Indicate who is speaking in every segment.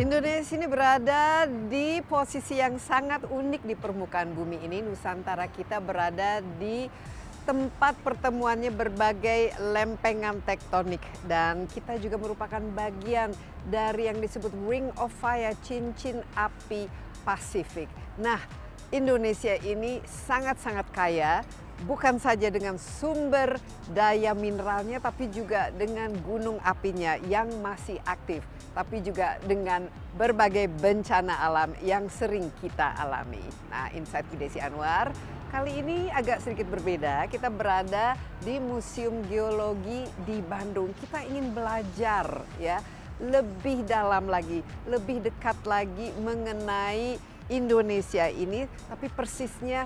Speaker 1: Indonesia ini berada di posisi yang sangat unik di permukaan bumi ini. Nusantara kita berada di tempat pertemuannya berbagai lempengan tektonik. Dan kita juga merupakan bagian dari yang disebut Ring of Fire, cincin api Pasifik. Nah, Indonesia ini sangat-sangat kaya, bukan saja dengan sumber daya mineralnya, tapi juga dengan gunung apinya yang masih aktif, tapi juga dengan berbagai bencana alam yang sering kita alami. Nah, Insight with Desi Anwar kali ini agak sedikit berbeda. Kita berada di Museum Geologi di Bandung. Kita ingin belajar ya lebih dalam lagi, lebih dekat lagi mengenai Indonesia ini, tapi persisnya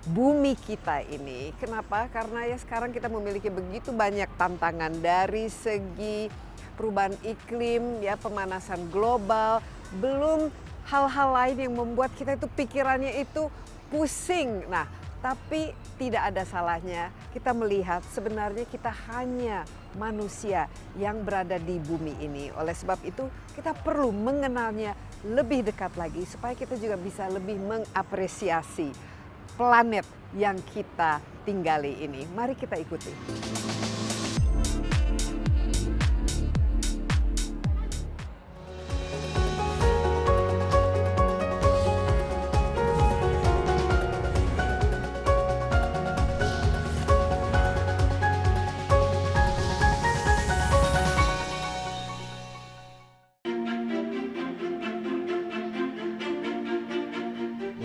Speaker 1: bumi kita ini. Kenapa? Karena ya sekarang kita memiliki begitu banyak tantangan dari segi perubahan iklim, ya pemanasan global, belum hal-hal lain yang membuat kita itu pikirannya itu pusing. Nah, tapi tidak ada salahnya kita melihat sebenarnya kita hanya manusia yang berada di bumi ini. Oleh sebab itu kita perlu mengenalnya lebih dekat lagi supaya kita juga bisa lebih mengapresiasi planet yang kita tinggali ini. Mari kita ikuti.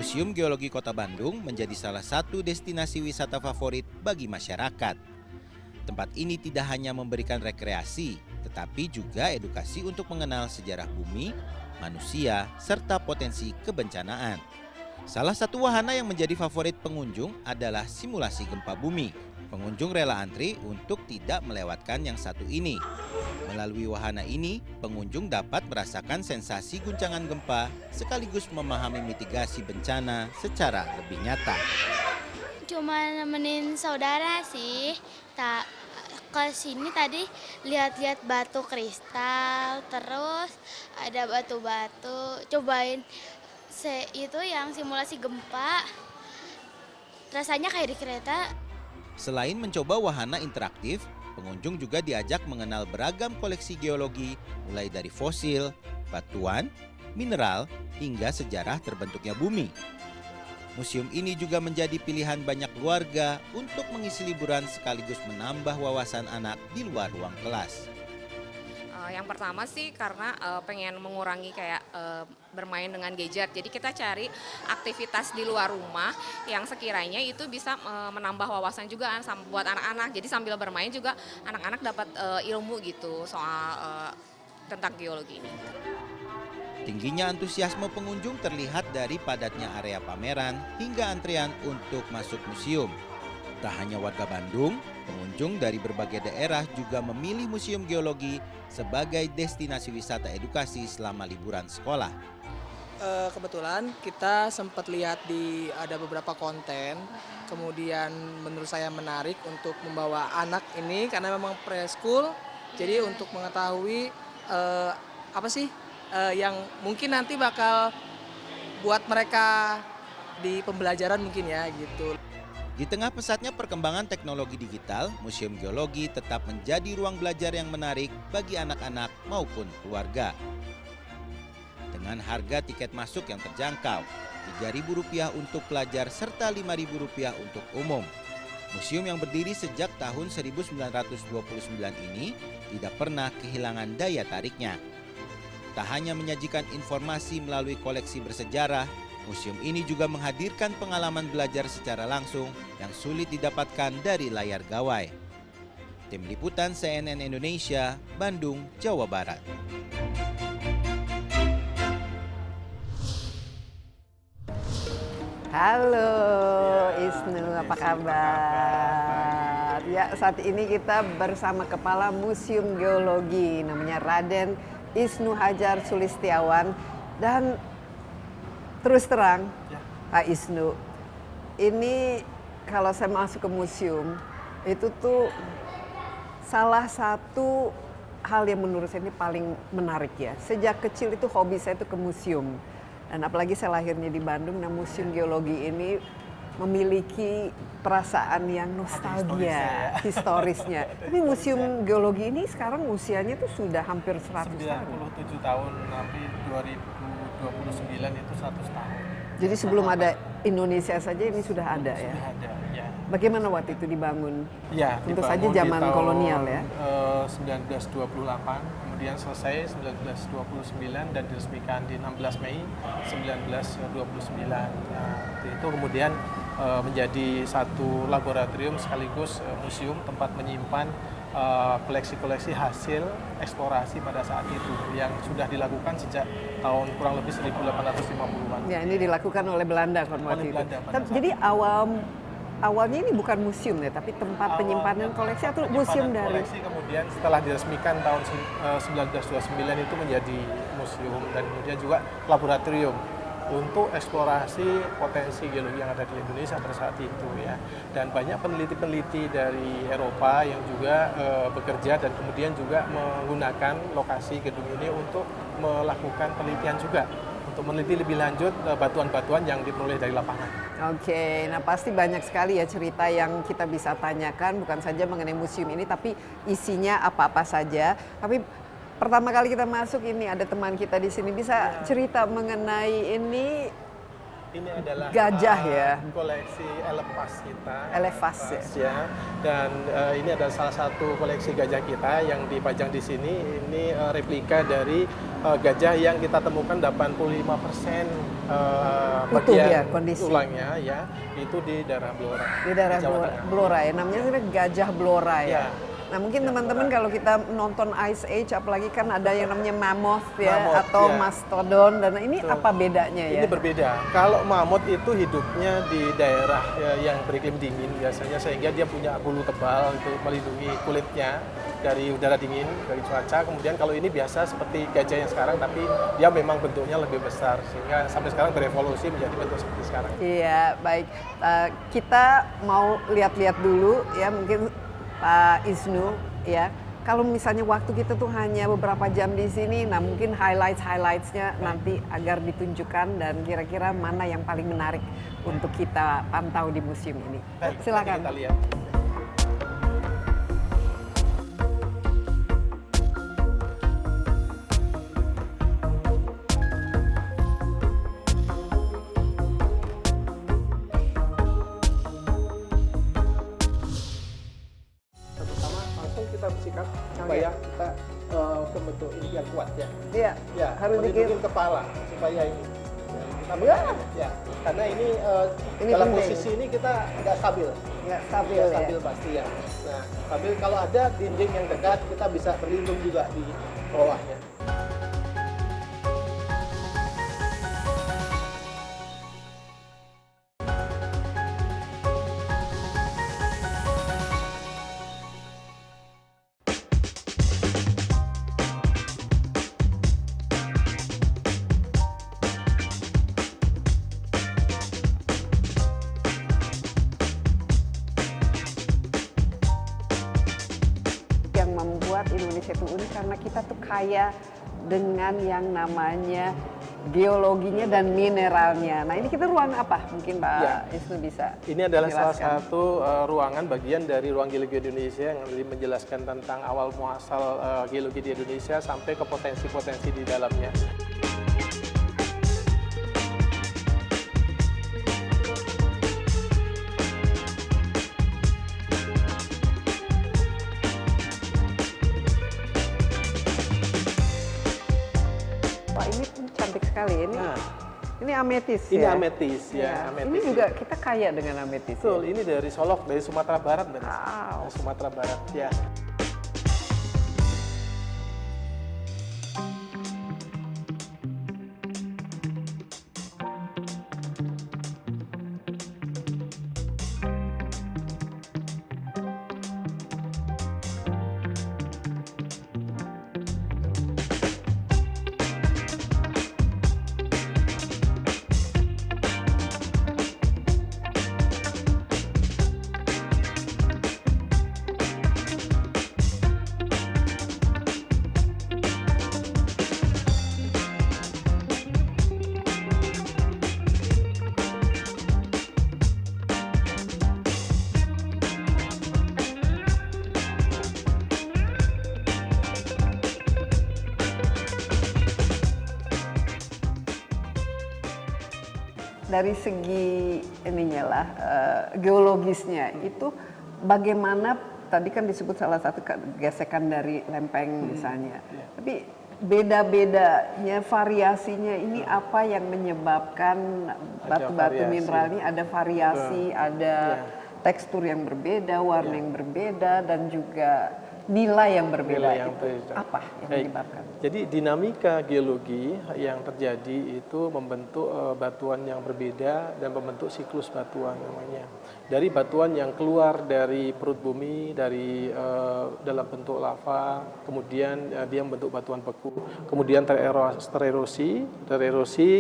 Speaker 2: Museum Geologi Kota Bandung menjadi salah satu destinasi wisata favorit bagi masyarakat. Tempat ini tidak hanya memberikan rekreasi, tetapi juga edukasi untuk mengenal sejarah bumi, manusia, serta potensi kebencanaan. Salah satu wahana yang menjadi favorit pengunjung adalah simulasi gempa bumi. Pengunjung rela antri untuk tidak melewatkan yang satu ini. Melalui wahana ini, pengunjung dapat merasakan sensasi guncangan gempa sekaligus memahami mitigasi bencana secara lebih nyata.
Speaker 3: Cuma nemenin saudara sih. Ke sini tadi lihat-lihat batu kristal, terus ada batu-batu. Cobain itu yang simulasi gempa. Rasanya kayak di kereta.
Speaker 2: Selain mencoba wahana interaktif, pengunjung juga diajak mengenal beragam koleksi geologi, mulai dari fosil, batuan, mineral, hingga sejarah terbentuknya bumi. Museum ini juga menjadi pilihan banyak keluarga untuk mengisi liburan sekaligus menambah wawasan anak di luar ruang kelas.
Speaker 4: Yang pertama sih karena pengen mengurangi kayak bermain dengan gadget. Jadi kita cari aktivitas di luar rumah yang sekiranya itu bisa menambah wawasan juga buat anak-anak. Jadi sambil bermain juga anak-anak dapat ilmu gitu soal tentang geologi ini.
Speaker 2: Tingginya antusiasme pengunjung terlihat dari padatnya area pameran hingga antrian untuk masuk museum. Tak hanya warga Bandung, pengunjung dari berbagai daerah juga memilih Museum Geologi sebagai destinasi wisata edukasi selama liburan sekolah.
Speaker 5: Kebetulan kita sempat lihat ada beberapa konten, kemudian menurut saya menarik untuk membawa anak ini karena memang preschool, jadi untuk mengetahui apa sih yang mungkin nanti bakal buat mereka di pembelajaran mungkin ya gitu.
Speaker 2: Di tengah pesatnya perkembangan teknologi digital, Museum Geologi tetap menjadi ruang belajar yang menarik bagi anak-anak maupun keluarga. Dengan harga tiket masuk yang terjangkau, Rp3.000 untuk pelajar serta Rp5.000 untuk umum. Museum yang berdiri sejak tahun 1929 ini tidak pernah kehilangan daya tariknya. Tak hanya menyajikan informasi melalui koleksi bersejarah, museum ini juga menghadirkan pengalaman belajar secara langsung yang sulit didapatkan dari layar gawai. Tim Liputan CNN Indonesia, Bandung, Jawa Barat.
Speaker 1: Halo Isnu, apa kabar? Ya, saat ini kita bersama Kepala Museum Geologi, namanya Raden Isnu Hadjar Sulistiawan. Dan terus terang, Pak Isnu, ini kalau saya masuk ke museum, itu tuh salah satu hal yang menurut saya ini paling menarik ya. Sejak kecil itu hobi saya itu ke museum. Dan apalagi saya lahirnya di Bandung, nah Museum Geologi ini memiliki perasaan yang nostalgia, historisnya. Tapi Museum Geologi ini sekarang usianya tuh sudah hampir 100 tahun.
Speaker 6: 97 tahun, nanti 2029 itu 100 tahun.
Speaker 1: Jadi sebelum ada Indonesia saja ini sudah ada ya?
Speaker 6: Sudah ada, ya.
Speaker 1: Bagaimana waktu itu dibangun?
Speaker 6: Ya,
Speaker 1: Tentu
Speaker 6: dibangun
Speaker 1: saja
Speaker 6: di
Speaker 1: zaman
Speaker 6: tahun,
Speaker 1: kolonial ya?
Speaker 6: 1928, kemudian selesai 1929 dan diresmikan di 16 Mei 1929. Nah, itu kemudian menjadi satu laboratorium sekaligus museum tempat menyimpan koleksi-koleksi hasil eksplorasi pada saat itu yang sudah dilakukan sejak tahun kurang lebih 1850-an.
Speaker 1: Ya, ini dilakukan oleh Belanda kan waktu itu.
Speaker 6: Belanda pada saat
Speaker 1: Jadi awalnya ini bukan museum ya, tapi tempat penyimpanan koleksi atau museum dari
Speaker 6: koleksi, kemudian setelah diresmikan tahun 1929 itu menjadi museum dan kemudian juga laboratorium untuk eksplorasi potensi geologi yang ada di Indonesia pada saat itu ya. Dan banyak peneliti-peneliti dari Eropa yang juga bekerja dan kemudian juga menggunakan lokasi gedung ini untuk melakukan penelitian juga, untuk meneliti lebih lanjut batuan-batuan yang diperoleh dari lapangan.
Speaker 1: Oke, nah pasti banyak sekali ya cerita yang kita bisa tanyakan, bukan saja mengenai museum ini, tapi isinya apa-apa saja. Tapi pertama kali kita masuk ini ada teman kita di sini, bisa cerita mengenai ini.
Speaker 6: Ini adalah
Speaker 1: gajah ya,
Speaker 6: koleksi elephas kita.
Speaker 1: Elephas
Speaker 6: ya. Dan ini adalah salah satu koleksi gajah kita yang dipajang di sini. Ini replika dari gajah yang kita temukan 85% bagian
Speaker 1: ya, kondisi
Speaker 6: tulangnya ya, itu di daerah Blora.
Speaker 1: Di daerah Blora ya, namanya sebenarnya gajah Blora ya. Nah mungkin teman-teman kalau kita nonton Ice Age, apalagi kan ada yang namanya mammoth ya, atau mastodon, dan ini apa bedanya ya?
Speaker 6: Ini berbeda. Kalau mammoth itu hidupnya di daerah yang beriklim dingin biasanya, sehingga dia punya bulu tebal itu melindungi kulitnya dari udara dingin, dari cuaca. Kemudian kalau ini biasa seperti gajah yang sekarang, tapi dia memang bentuknya lebih besar, sehingga sampai sekarang berevolusi menjadi bentuk seperti sekarang.
Speaker 1: Iya, baik. Kita mau lihat-lihat dulu ya, mungkin Pak Isnu ya. Kalau misalnya waktu kita tuh hanya beberapa jam di sini, nah mungkin highlights-nya nanti agar ditunjukkan dan kira-kira mana yang paling menarik untuk kita pantau di museum ini. Silakan.
Speaker 6: Kita lihat. Bersihkan supaya kita membentuk ini biar kuat ya.
Speaker 1: Iya.
Speaker 6: Ya,
Speaker 1: harus
Speaker 6: melindungi kepala supaya ini. Kita ya, karena ini dalam
Speaker 1: penting.
Speaker 6: posisi ini kita nggak stabil.
Speaker 1: Nggak stabil,
Speaker 6: Nggak stabil pasti ya. Nah, stabil kalau ada dinding yang dekat kita bisa berlindung juga di bawahnya.
Speaker 1: Indonesia itu unik karena kita tuh kaya dengan yang namanya geologinya dan mineralnya. Nah ini kita ruang apa? Mungkin Pak Isnu bisa
Speaker 6: Ini adalah
Speaker 1: jelaskan.
Speaker 6: salah satu ruangan bagian dari ruang geologi Indonesia yang menjelaskan tentang awal muasal geologi di Indonesia sampai ke potensi-potensi di dalamnya.
Speaker 1: Cantik sekali ini. Ini ametis
Speaker 6: ini
Speaker 1: ya.
Speaker 6: Ametis ya. Ametis.
Speaker 1: Ini juga kita kaya dengan ametis.
Speaker 6: Betul, ini dari Solok, dari Sumatera Barat,
Speaker 1: Wow.
Speaker 6: Sumatera Barat ya.
Speaker 1: dari segi ininya lah geologisnya itu bagaimana tadi kan disebut salah satu gesekan dari lempeng misalnya, tapi beda-bedanya variasinya ini apa yang menyebabkan batu-batu mineral ini ada variasi, ada tekstur yang berbeda, warna yang berbeda dan juga nilai yang berbeda. Apa yang menyebabkan?
Speaker 6: Jadi dinamika geologi yang terjadi itu membentuk batuan yang berbeda dan membentuk siklus batuan namanya. Dari batuan yang keluar dari perut bumi, dari dalam bentuk lava, kemudian dia membentuk batuan beku, kemudian tererosi,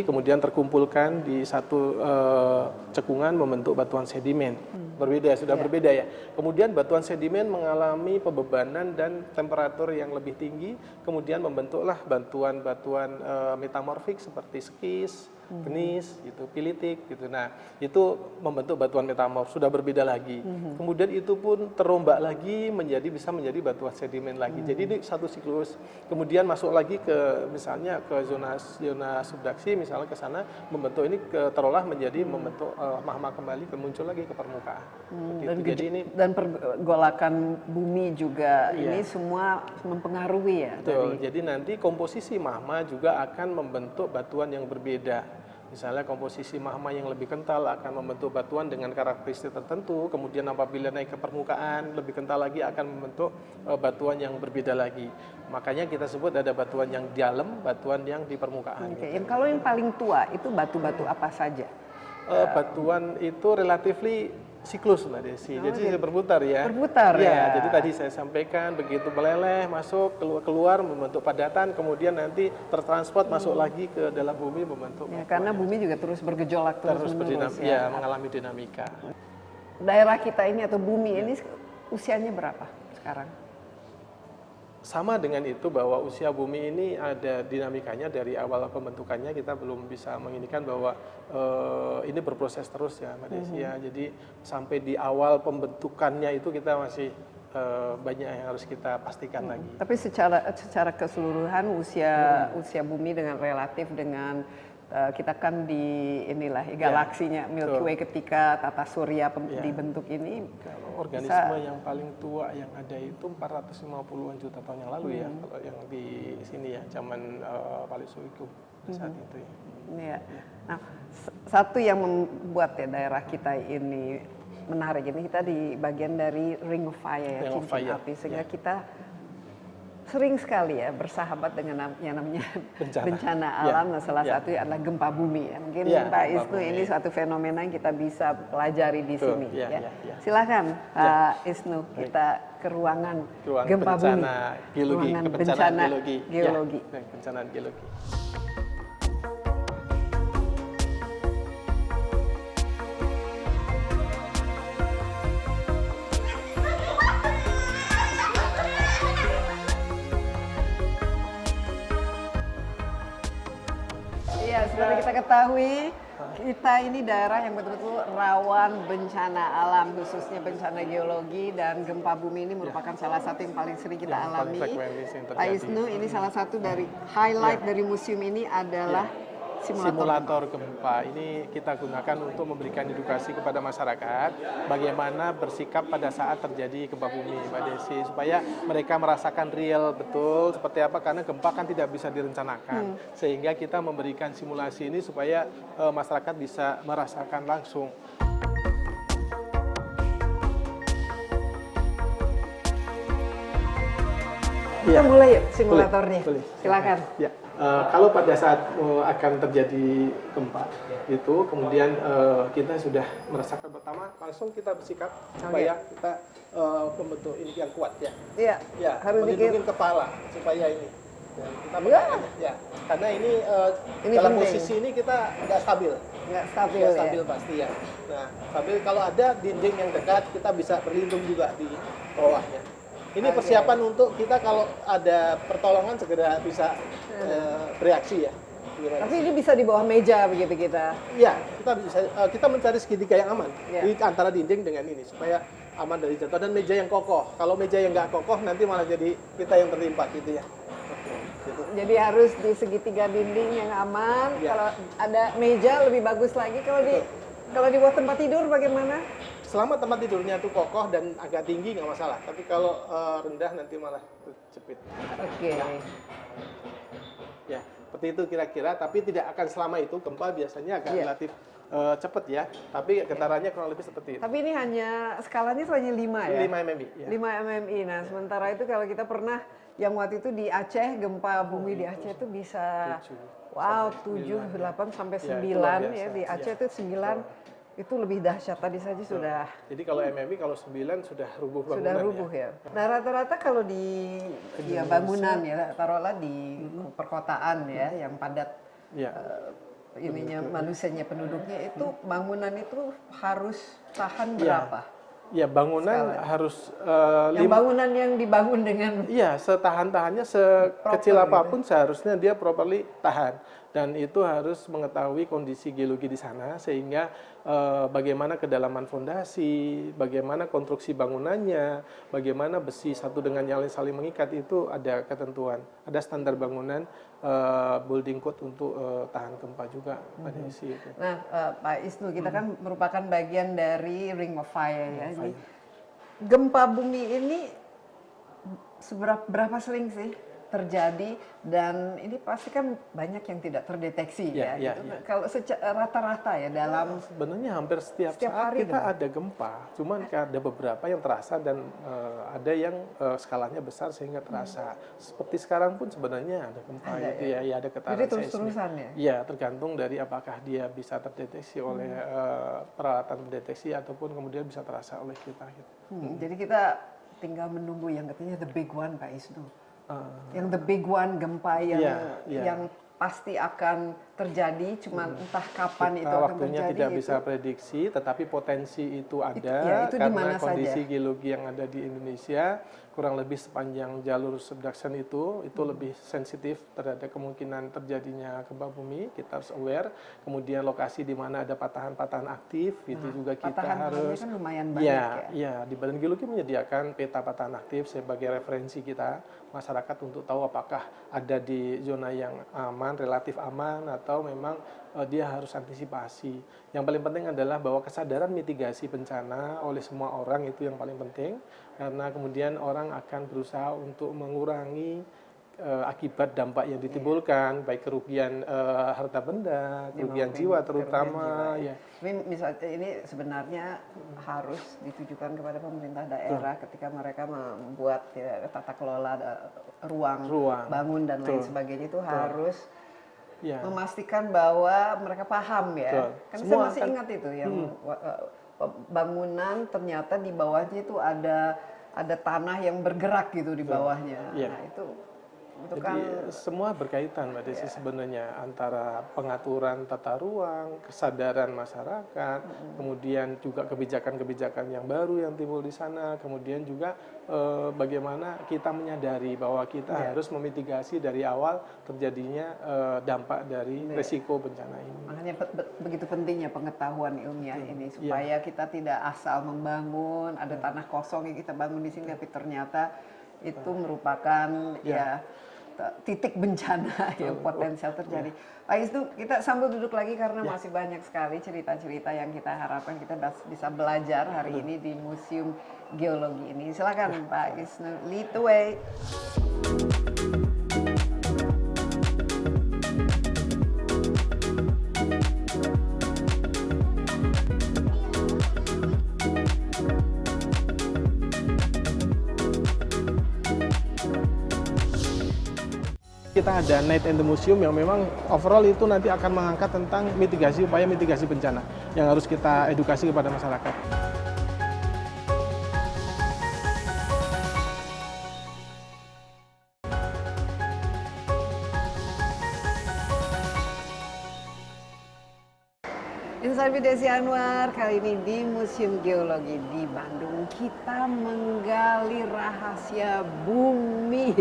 Speaker 6: kemudian terkumpulkan di satu cekungan membentuk batuan sedimen. Berbeda, sudah berbeda ya. Kemudian batuan sedimen mengalami pembebanan dan temperatur yang lebih tinggi, kemudian membentuklah batuan-batuan metamorfik seperti skis, gneis, gitu, pilitik, gitu. Nah, itu membentuk batuan metamorf, sudah berbeda lagi. Kemudian itu pun terombak lagi bisa menjadi batuan sedimen lagi. Jadi ini satu siklus. Kemudian masuk lagi ke misalnya ke zona subduksi, misalnya ke sana membentuk ini terolah menjadi membentuk magma kembali muncul lagi ke permukaan.
Speaker 1: Dan pergolakan bumi juga ini semua mempengaruhi ya.
Speaker 6: Betul. Jadi nanti komposisi magma juga akan membentuk batuan yang berbeda. Misalnya komposisi magma yang lebih kental akan membentuk batuan dengan karakteristik tertentu, kemudian apabila naik ke permukaan lebih kental lagi akan membentuk batuan yang berbeda lagi. Makanya kita sebut ada batuan yang di dalam, batuan yang di permukaan.
Speaker 1: Gitu. Kalau yang paling tua itu batu-batu apa saja?
Speaker 6: Batuan itu relatively siklus Mbak Desi, jadi berputar ya.
Speaker 1: Berputar ya.
Speaker 6: Jadi tadi saya sampaikan begitu meleleh masuk keluar membentuk padatan, kemudian nanti tertransport masuk lagi ke dalam bumi membentuk.
Speaker 1: Ya, karena bumi juga terus bergejolak terus menerus
Speaker 6: ya, mengalami dinamika.
Speaker 1: Daerah kita ini atau bumi ini usianya berapa sekarang?
Speaker 6: Sama dengan itu bahwa usia bumi ini ada dinamikanya dari awal pembentukannya kita belum bisa menginikan bahwa ini berproses terus ya Mbak Desi ya. Jadi sampai di awal pembentukannya itu kita masih banyak yang harus kita pastikan lagi.
Speaker 1: Tapi secara keseluruhan usia bumi dengan relatif dengan kita kan di galaksinya Milky Way ketika tata surya dibentuk ini.
Speaker 6: Kalau organisme yang paling tua yang ada itu 450-an juta tahun yang lalu ya, kalau yang di sini ya, zaman Paleozoikum saat itu ya.
Speaker 1: Ya. Nah, satu yang membuat ya daerah kita ini menarik ini kita di bagian dari Ring of Fire ya, cincin api, sehingga kita sering sekali ya bersahabat dengan yang namanya bencana alam. Nah, salah satu adalah gempa bumi ya. Mungkin Pak Isnu ini suatu fenomena yang kita bisa pelajari di sini. Silakan Pak Isnu, kita ke ruangan gempa bumi.
Speaker 6: Ruangan bencana geologi. Bencana geologi.
Speaker 1: Seperti kita ketahui, kita ini daerah yang betul-betul rawan bencana alam, khususnya bencana geologi, dan gempa bumi ini merupakan salah satu yang paling sering kita alami. Pak Isnu, ini salah satu dari highlight dari museum ini adalah
Speaker 6: simulator gempa. Ini kita gunakan untuk memberikan edukasi kepada masyarakat bagaimana bersikap pada saat terjadi gempa bumi, Mbak Desi, supaya mereka merasakan real betul seperti apa, karena gempa kan tidak bisa direncanakan. Sehingga kita memberikan simulasi ini supaya masyarakat bisa merasakan langsung.
Speaker 1: Kita mulai yuk simulatornya.
Speaker 6: Boleh.
Speaker 1: Silakan.
Speaker 6: Ya. Kalau pada saat akan terjadi gempa itu, kemudian kita sudah merasakan pertama, langsung kita bersikap supaya kita membentuk ini yang kuat ya.
Speaker 1: Iya.
Speaker 6: Ya,
Speaker 1: harus
Speaker 6: melindungi kepala supaya ini. Ya, kita ya, karena ini dalam penting. Posisi ini kita nggak stabil.
Speaker 1: Nggak stabil,
Speaker 6: nggak stabil pasti ya. Nah, stabil kalau ada dinding yang dekat, kita bisa berlindung juga di bawahnya. Ini persiapan untuk kita kalau ada pertolongan segera bisa bereaksi ya.
Speaker 1: Tapi ini bisa di bawah meja begitu kita?
Speaker 6: Iya, kita mencari segitiga yang aman di antara dinding dengan ini supaya aman dari jatuh, dan meja yang kokoh. Kalau meja yang nggak kokoh nanti malah jadi kita yang tertimpa gitu ya. gitu.
Speaker 1: Jadi harus di segitiga dinding yang aman.
Speaker 6: Ya.
Speaker 1: Kalau ada meja lebih bagus lagi. Kalau dibuat tempat tidur bagaimana?
Speaker 6: Selama tempat tidurnya itu kokoh dan agak tinggi nggak masalah, tapi kalau rendah nanti malah jepit.
Speaker 1: Oke.
Speaker 6: Ya, seperti itu kira-kira, tapi tidak akan selama itu. Gempa biasanya agak
Speaker 1: Iya.
Speaker 6: relatif cepat ya, tapi getarannya kurang lebih seperti itu.
Speaker 1: Tapi ini skalanya hanya 5 ya?
Speaker 6: 5 mmi. Ya.
Speaker 1: 5 mmi. Nah, sementara itu kalau kita pernah yang waktu itu di Aceh, gempa bumi di Aceh itu bisa 7, 8 sampai 9 ya. Di Aceh itu 9 itu lebih dahsyat. Tadi saja sudah
Speaker 6: Jadi kalau mmi, kalau 9 sudah rubuh bangunan.
Speaker 1: sudah rubuh ya. Nah, rata-rata kalau di bangunan ya, taruhlah di perkotaan ya yang padat
Speaker 6: Ya.
Speaker 1: ininya manusianya penduduknya itu bangunan itu harus tahan
Speaker 6: Ya.
Speaker 1: berapa?
Speaker 6: Ya, bangunan
Speaker 1: Skala.
Speaker 6: harus
Speaker 1: Yang bangunan yang dibangun dengan
Speaker 6: iya, setahan-tahannya sekecil
Speaker 1: Proper
Speaker 6: apapun seharusnya dia properly tahan. Dan itu harus mengetahui kondisi geologi di sana sehingga bagaimana kedalaman fondasi, bagaimana konstruksi bangunannya, bagaimana besi satu dengan yang lain saling mengikat, itu ada ketentuan. Ada standar bangunan building code untuk tahan gempa juga pada isi itu.
Speaker 1: Nah, Pak Isnu, kita kan merupakan bagian dari Ring of Fire ya. Ini gempa bumi ini berapa sering sih terjadi, dan ini pasti kan banyak yang tidak terdeteksi
Speaker 6: Ya,
Speaker 1: ya.
Speaker 6: ya,
Speaker 1: Gitu.
Speaker 6: ya.
Speaker 1: Kalau rata-rata ya dalam
Speaker 6: Sebenarnya hampir setiap saat
Speaker 1: hari
Speaker 6: kita
Speaker 1: gempa.
Speaker 6: ada gempa, cuman ada beberapa yang terasa dan ada yang skalanya besar sehingga terasa. Seperti sekarang pun sebenarnya ada gempa
Speaker 1: Ada,
Speaker 6: gitu
Speaker 1: ya.
Speaker 6: ya, ada getaran
Speaker 1: Jadi
Speaker 6: seismik.
Speaker 1: terus-terusan ya?
Speaker 6: Iya, tergantung dari apakah dia bisa terdeteksi oleh peralatan pendeteksi ataupun kemudian bisa terasa oleh kita. Gitu.
Speaker 1: Jadi kita tinggal menunggu yang katanya the big one, Pak Isnu. Yang the big one, gempa yang
Speaker 6: Iya.
Speaker 1: yang pasti akan terjadi, cuman entah kapan itu
Speaker 6: Kita
Speaker 1: akan
Speaker 6: waktunya
Speaker 1: terjadi.
Speaker 6: tidak
Speaker 1: itu.
Speaker 6: bisa prediksi, tetapi potensi itu ada
Speaker 1: ya, itu di
Speaker 6: karena
Speaker 1: mana
Speaker 6: kondisi
Speaker 1: saja?
Speaker 6: geologi yang ada di Indonesia kurang lebih sepanjang jalur subduction itu lebih sensitif terhadap kemungkinan terjadinya gempa bumi. Kita harus aware. Kemudian lokasi di mana ada patahan-patahan aktif itu juga kita
Speaker 1: Patahan-patahannya
Speaker 6: harus.
Speaker 1: kan lumayan banyak ya.
Speaker 6: Ya, di Badan Geologi menyediakan peta patahan aktif sebagai referensi kita masyarakat untuk tahu apakah ada di zona yang aman, relatif aman, atau memang dia harus antisipasi. Yang paling penting adalah bahwa kesadaran mitigasi bencana oleh semua orang itu yang paling penting, karena kemudian orang akan berusaha untuk mengurangi akibat dampak yang ditimbulkan, baik kerugian harta benda, kerugian jiwa terutama.
Speaker 1: Kerugian jiwa, ya. Ini sebenarnya harus ditujukan kepada pemerintah daerah ketika mereka membuat tata kelola ruang bangun dan lain sebagainya, itu harus memastikan bahwa mereka paham ya. Karena saya masih ingat itu yang bangunan ternyata di bawahnya itu ada tanah yang bergerak gitu di bawahnya. Nah, itu
Speaker 6: Jadi
Speaker 1: kan
Speaker 6: semua berkaitan Mbak Desi sebenarnya, antara pengaturan tata ruang, kesadaran masyarakat, kemudian juga kebijakan-kebijakan yang baru yang timbul di sana, kemudian juga bagaimana kita menyadari bahwa kita harus memitigasi dari awal terjadinya dampak dari resiko bencana ini.
Speaker 1: makanya begitu pentingnya pengetahuan ilmiah ini supaya kita tidak asal membangun, ada tanah kosong yang kita bangun di sini tapi ternyata itu merupakan titik bencana yang potensial terjadi. Pak Isnu, kita sambil duduk lagi karena masih banyak sekali cerita-cerita yang kita harapkan kita bisa belajar hari ini di Museum Geologi ini. Silakan Pak Isnu, lead the way.
Speaker 6: Kita ada Night in the Museum yang memang overall itu nanti akan mengangkat tentang upaya mitigasi bencana yang harus kita edukasi kepada masyarakat.
Speaker 1: Insight with Desi Anwar, kali ini di Museum Geologi di Bandung kita menggali rahasia bumi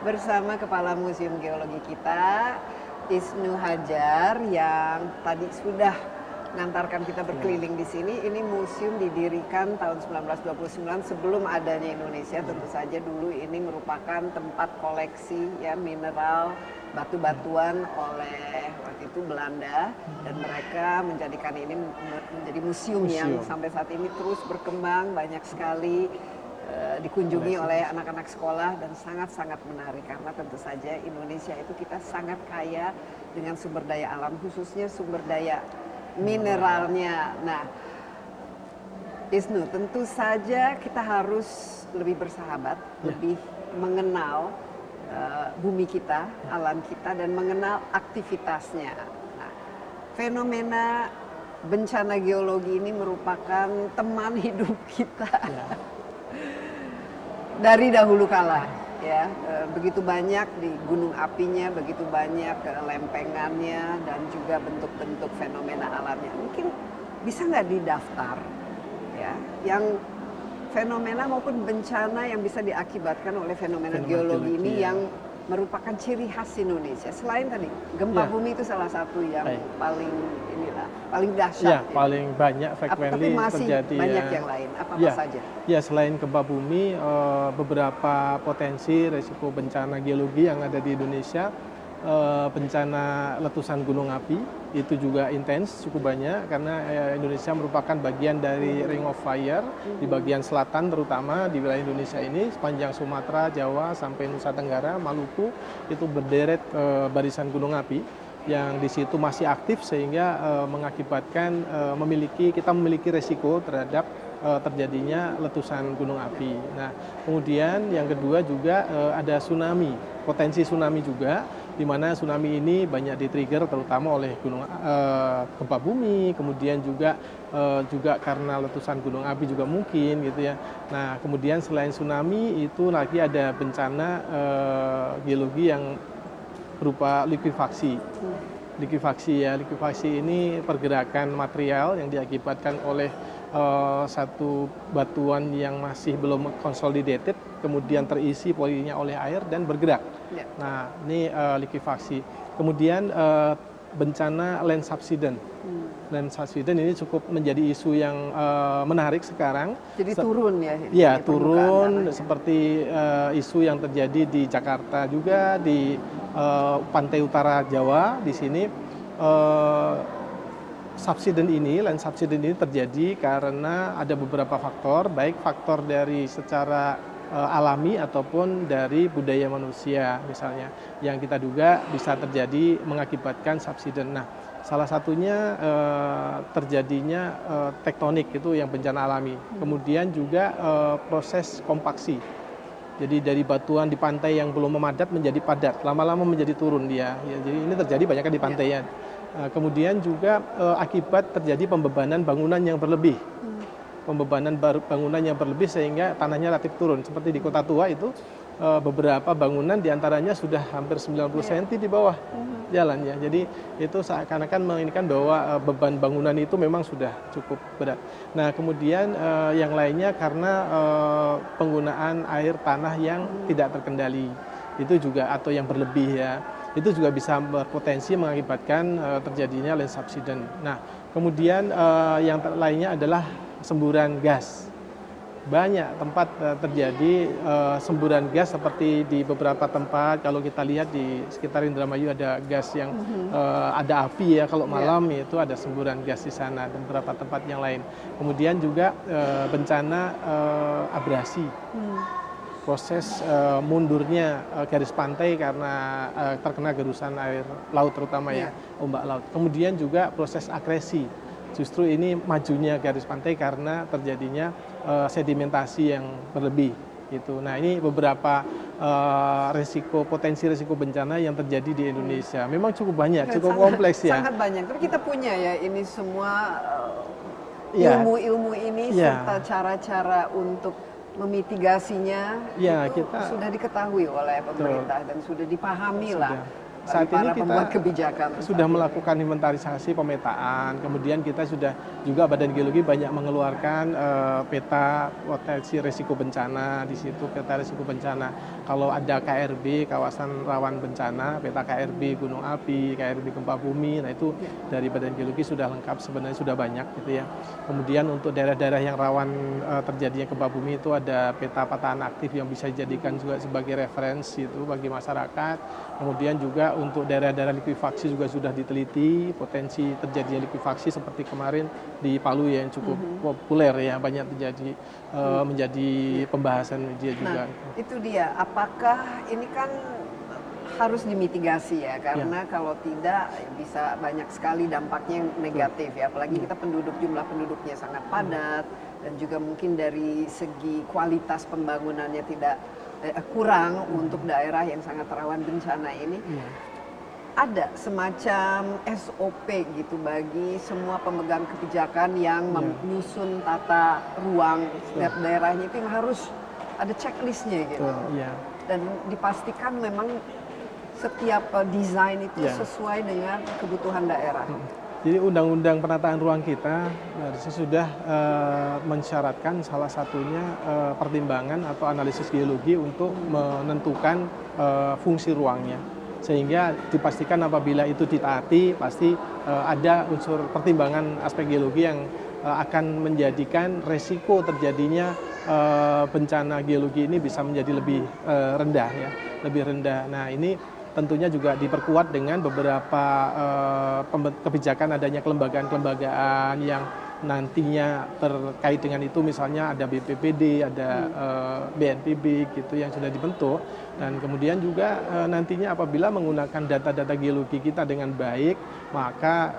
Speaker 1: bersama Kepala Museum Geologi kita, Isnu Hajar, yang tadi sudah mengantarkan kita berkeliling di sini. Ini museum didirikan tahun 1929 sebelum adanya Indonesia. Tentu saja dulu ini merupakan tempat koleksi ya mineral, batu-batuan oleh waktu itu Belanda, dan mereka menjadikan ini menjadi museum yang sampai saat ini terus berkembang, banyak sekali dikunjungi oleh anak-anak sekolah dan sangat-sangat menarik karena tentu saja Indonesia itu kita sangat kaya dengan sumber daya alam, khususnya sumber daya mineralnya. Nah, Isnu, tentu saja kita harus lebih bersahabat, lebih mengenal bumi kita, alam kita, dan mengenal aktivitasnya. Nah, fenomena bencana geologi ini merupakan teman hidup kita. Dari dahulu kala, ya, begitu banyak di gunung apinya, begitu banyak lempengannya, dan juga bentuk-bentuk fenomena alamnya. Mungkin bisa nggak didaftar, ya, yang fenomena maupun bencana yang bisa diakibatkan oleh fenomena geologi ini yang merupakan ciri khas Indonesia. Selain tadi gempa bumi itu salah satu yang paling dahsyat.
Speaker 6: Ya, paling banyak frekuensi
Speaker 1: tapi masih
Speaker 6: terjadi.
Speaker 1: Banyak yang lain. Apa saja?
Speaker 6: Ya, selain gempa bumi, beberapa potensi risiko bencana geologi yang ada di Indonesia, bencana letusan gunung api itu juga intens, cukup banyak karena Indonesia merupakan bagian dari Ring of Fire di bagian selatan, terutama di wilayah Indonesia ini sepanjang Sumatera, Jawa sampai Nusa Tenggara, Maluku itu berderet barisan gunung api yang di situ masih aktif sehingga mengakibatkan kita memiliki resiko terhadap terjadinya letusan gunung api. Nah, kemudian yang kedua juga ada tsunami, potensi tsunami juga, di mana tsunami ini banyak di-trigger terutama oleh gempa bumi, kemudian juga karena letusan gunung api juga mungkin gitu ya. Nah, kemudian selain tsunami itu lagi ada bencana geologi yang berupa likuifaksi. Likuifaksi ini pergerakan material yang diakibatkan oleh satu batuan yang masih belum consolidated, kemudian terisi polinya oleh air dan bergerak. Nah, ini likuifaksi. Kemudian bencana land subsidence. Land subsidence ini cukup menjadi isu yang menarik sekarang.
Speaker 1: Jadi turun ya?
Speaker 6: Iya, turun seperti isu yang terjadi di Jakarta juga, di pantai utara Jawa. Di sini land subsidence ini terjadi karena ada beberapa faktor, baik faktor dari secara alami ataupun dari budaya manusia misalnya, yang kita duga bisa terjadi mengakibatkan subsidence. Nah, salah satunya terjadinya tektonik, itu yang bencana alami. Kemudian juga proses kompaksi. Jadi dari batuan di pantai yang belum memadat menjadi padat, lama-lama menjadi turun dia. Ya, jadi ini terjadi banyak di pantai ya. Kemudian juga akibat terjadi pembebanan bangunan yang berlebih. Pembebanan bangunan yang berlebih sehingga tanahnya relatif turun. Seperti di Kota Tua itu beberapa bangunan diantaranya sudah hampir 90 cm di bawah jalannya. Jadi itu seakan-akan menginginkan bahwa beban bangunan itu memang sudah cukup berat. Nah, kemudian yang lainnya karena penggunaan air tanah yang tidak terkendali. Itu juga, atau yang berlebih ya. Itu juga bisa berpotensi mengakibatkan terjadinya land subsidence. Nah, kemudian yang lainnya adalah semburan gas. Banyak tempat terjadi semburan gas, seperti di beberapa tempat. Kalau kita lihat di sekitar Indramayu ada gas yang ada api ya, kalau malam itu ada semburan gas di sana, dan beberapa tempat yang lain. Kemudian juga bencana abrasi. Proses mundurnya garis pantai karena terkena gerusan air laut terutama ya, ombak laut. Kemudian juga proses akresi. Justru ini majunya garis pantai karena terjadinya sedimentasi yang berlebih gitu. Nah, ini beberapa potensi risiko bencana yang terjadi di Indonesia. Memang cukup banyak, cukup kompleks ya.
Speaker 1: Sangat banyak. Tapi kita punya ya ini semua ilmu-ilmu ini serta cara-cara untuk memitigasinya
Speaker 6: ya,
Speaker 1: itu sudah diketahui oleh pemerintah dan sudah dipahami lah
Speaker 6: Saat ini
Speaker 1: para
Speaker 6: kita
Speaker 1: pembuat kebijakan
Speaker 6: sudah melakukan inventarisasi, pemetaan, kemudian kita sudah juga Badan Geologi banyak mengeluarkan peta potensi risiko bencana di situ, peta risiko bencana. Kalau ada KRB, kawasan rawan bencana, peta KRB gunung api, KRB gempa bumi, nah itu dari Badan Geologi sudah lengkap, sebenarnya sudah banyak gitu ya. Kemudian untuk daerah-daerah yang rawan terjadinya gempa bumi itu ada peta patahan aktif yang bisa dijadikan juga sebagai referensi itu bagi masyarakat. Kemudian juga untuk daerah-daerah likuifaksi juga sudah diteliti potensi terjadinya likuifaksi seperti kemarin di Palu ya, yang cukup populer ya, banyak terjadi menjadi pembahasan media juga.
Speaker 1: Nah, itu dia. Apakah ini kan harus dimitigasi ya, karena kalau tidak bisa banyak sekali dampaknya yang negatif ya, apalagi kita jumlah penduduknya sangat padat dan juga mungkin dari segi kualitas pembangunannya tidak kurang untuk daerah yang sangat rawan bencana ini. Ada semacam SOP gitu bagi semua pemegang kebijakan yang menyusun tata ruang setiap daerahnya, itu yang harus ada checklistnya gitu. Dan dipastikan memang setiap desain itu sesuai dengan kebutuhan daerah.
Speaker 6: Jadi Undang-Undang Penataan Ruang kita sudah mensyaratkan salah satunya pertimbangan atau analisis geologi untuk menentukan fungsi ruangnya. Sehingga dipastikan apabila itu ditaati pasti ada unsur pertimbangan aspek geologi yang akan menjadikan resiko terjadinya bencana geologi ini bisa menjadi lebih rendah ya, lebih rendah. Nah, ini tentunya juga diperkuat dengan beberapa kebijakan adanya kelembagaan-kelembagaan yang nantinya terkait dengan itu, misalnya ada BPPD, ada BNPB gitu yang sudah dibentuk, dan kemudian juga nantinya apabila menggunakan data-data geologi kita dengan baik, maka